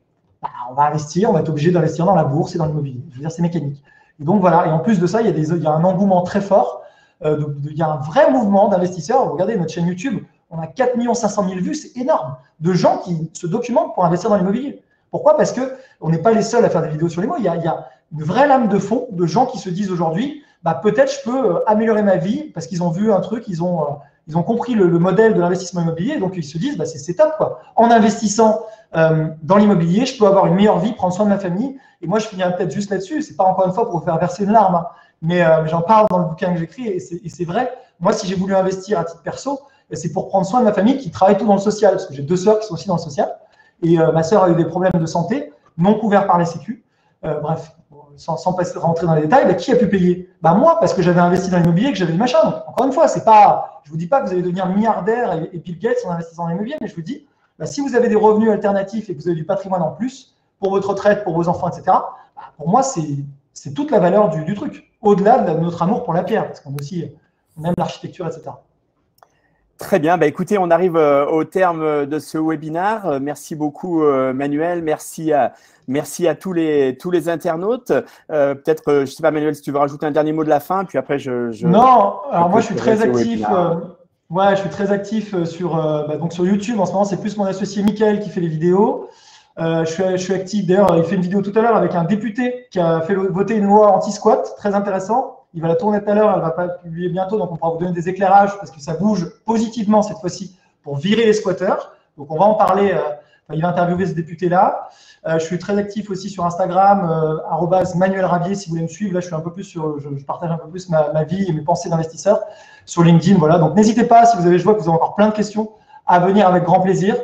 on va investir, on va être obligé d'investir dans la bourse et dans l'immobilier. Je veux dire, c'est mécanique. Et donc, voilà. Et en plus de ça, il y a un engouement très fort. Il y a un vrai mouvement d'investisseurs. Regardez notre chaîne YouTube, on a 4 500 000 vues, c'est énorme. De gens qui se documentent pour investir dans l'immobilier. Pourquoi? Parce qu'on n'est pas les seuls à faire des vidéos sur l'immo. Il y a une vraie lame de fond de gens qui se disent aujourd'hui, peut-être je peux améliorer ma vie parce qu'ils ont vu un truc, ils ont compris le modèle de l'investissement immobilier. Donc, ils se disent, c'est top, quoi. En investissant dans l'immobilier, je peux avoir une meilleure vie, prendre soin de ma famille. Et moi, je finirai peut-être juste là-dessus. C'est pas encore une fois pour vous faire verser une larme, hein. Mais j'en parle dans le bouquin que j'écris et c'est vrai. Moi, si j'ai voulu investir à titre perso, c'est pour prendre soin de ma famille qui travaille tout dans le social, parce que j'ai 2 sœurs qui sont aussi dans le social. Et ma sœur a eu des problèmes de santé non couverts par la Sécu. Bref, sans rentrer dans les détails, qui a pu payer? Moi, parce que j'avais investi dans l'immobilier, que j'avais le machin. Donc, encore une fois, je ne vous dis pas que vous allez devenir milliardaire et Bill Gates en investissant dans l'immobilier, mais je vous dis, si vous avez des revenus alternatifs et que vous avez du patrimoine en plus, pour votre retraite, pour vos enfants, etc., pour moi, c'est toute la valeur du truc, au-delà de notre amour pour la pierre, parce qu'on aime l'architecture, etc. Très bien. Écoutez, on arrive au terme de ce webinaire. Merci beaucoup, Manuel. Merci à tous les internautes. Peut-être, je ne sais pas, Manuel, si tu veux rajouter un dernier mot de la fin, puis après, Non, alors moi, je suis très actif. Je suis très actif sur YouTube. En ce moment, c'est plus mon associé Michael qui fait les vidéos. Je suis actif. D'ailleurs, il fait une vidéo tout à l'heure avec un député qui a fait voter une loi anti-squat, très intéressant. Il va la tourner tout à l'heure, elle va pas publier bientôt, donc on pourra vous donner des éclairages parce que ça bouge positivement cette fois-ci pour virer les squatteurs. Donc on va en parler. Il va interviewer ce député-là. Je suis très actif aussi sur Instagram, @Manuel Ravier, si vous voulez me suivre. Là, je partage un peu plus ma vie et mes pensées d'investisseur sur LinkedIn. Voilà. Donc n'hésitez pas, si je vois que vous avez encore plein de questions, à venir avec grand plaisir.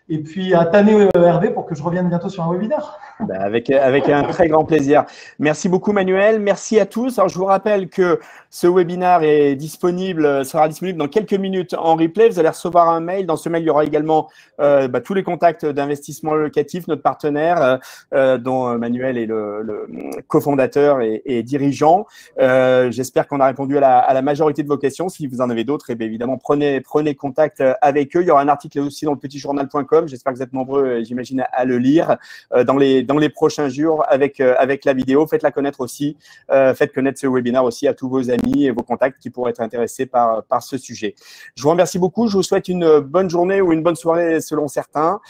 Et puis à tanner Hervé pour que je revienne bientôt sur un webinaire. Avec un très grand plaisir. Merci beaucoup, Manuel. Merci à tous. Alors, je vous rappelle que ce webinaire sera disponible dans quelques minutes en replay. Vous allez recevoir un mail. Dans ce mail, il y aura également tous les contacts d'investissement locatif, notre partenaire, dont Manuel est le cofondateur et dirigeant. J'espère qu'on a répondu à la majorité de vos questions. Si vous en avez d'autres, évidemment, prenez contact avec eux. Il y aura un article aussi dans le petitjournal.com. J'espère que vous êtes nombreux, j'imagine, à le lire dans les prochains jours avec la vidéo. Faites-la connaître aussi. Faites connaître ce webinaire aussi à tous vos amis et vos contacts qui pourraient être intéressés par ce sujet. Je vous remercie beaucoup. Je vous souhaite une bonne journée ou une bonne soirée selon certains.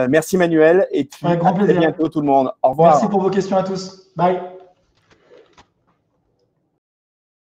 Merci Manuel et puis à très bientôt tout le monde. Au revoir. Merci pour vos questions à tous. Bye.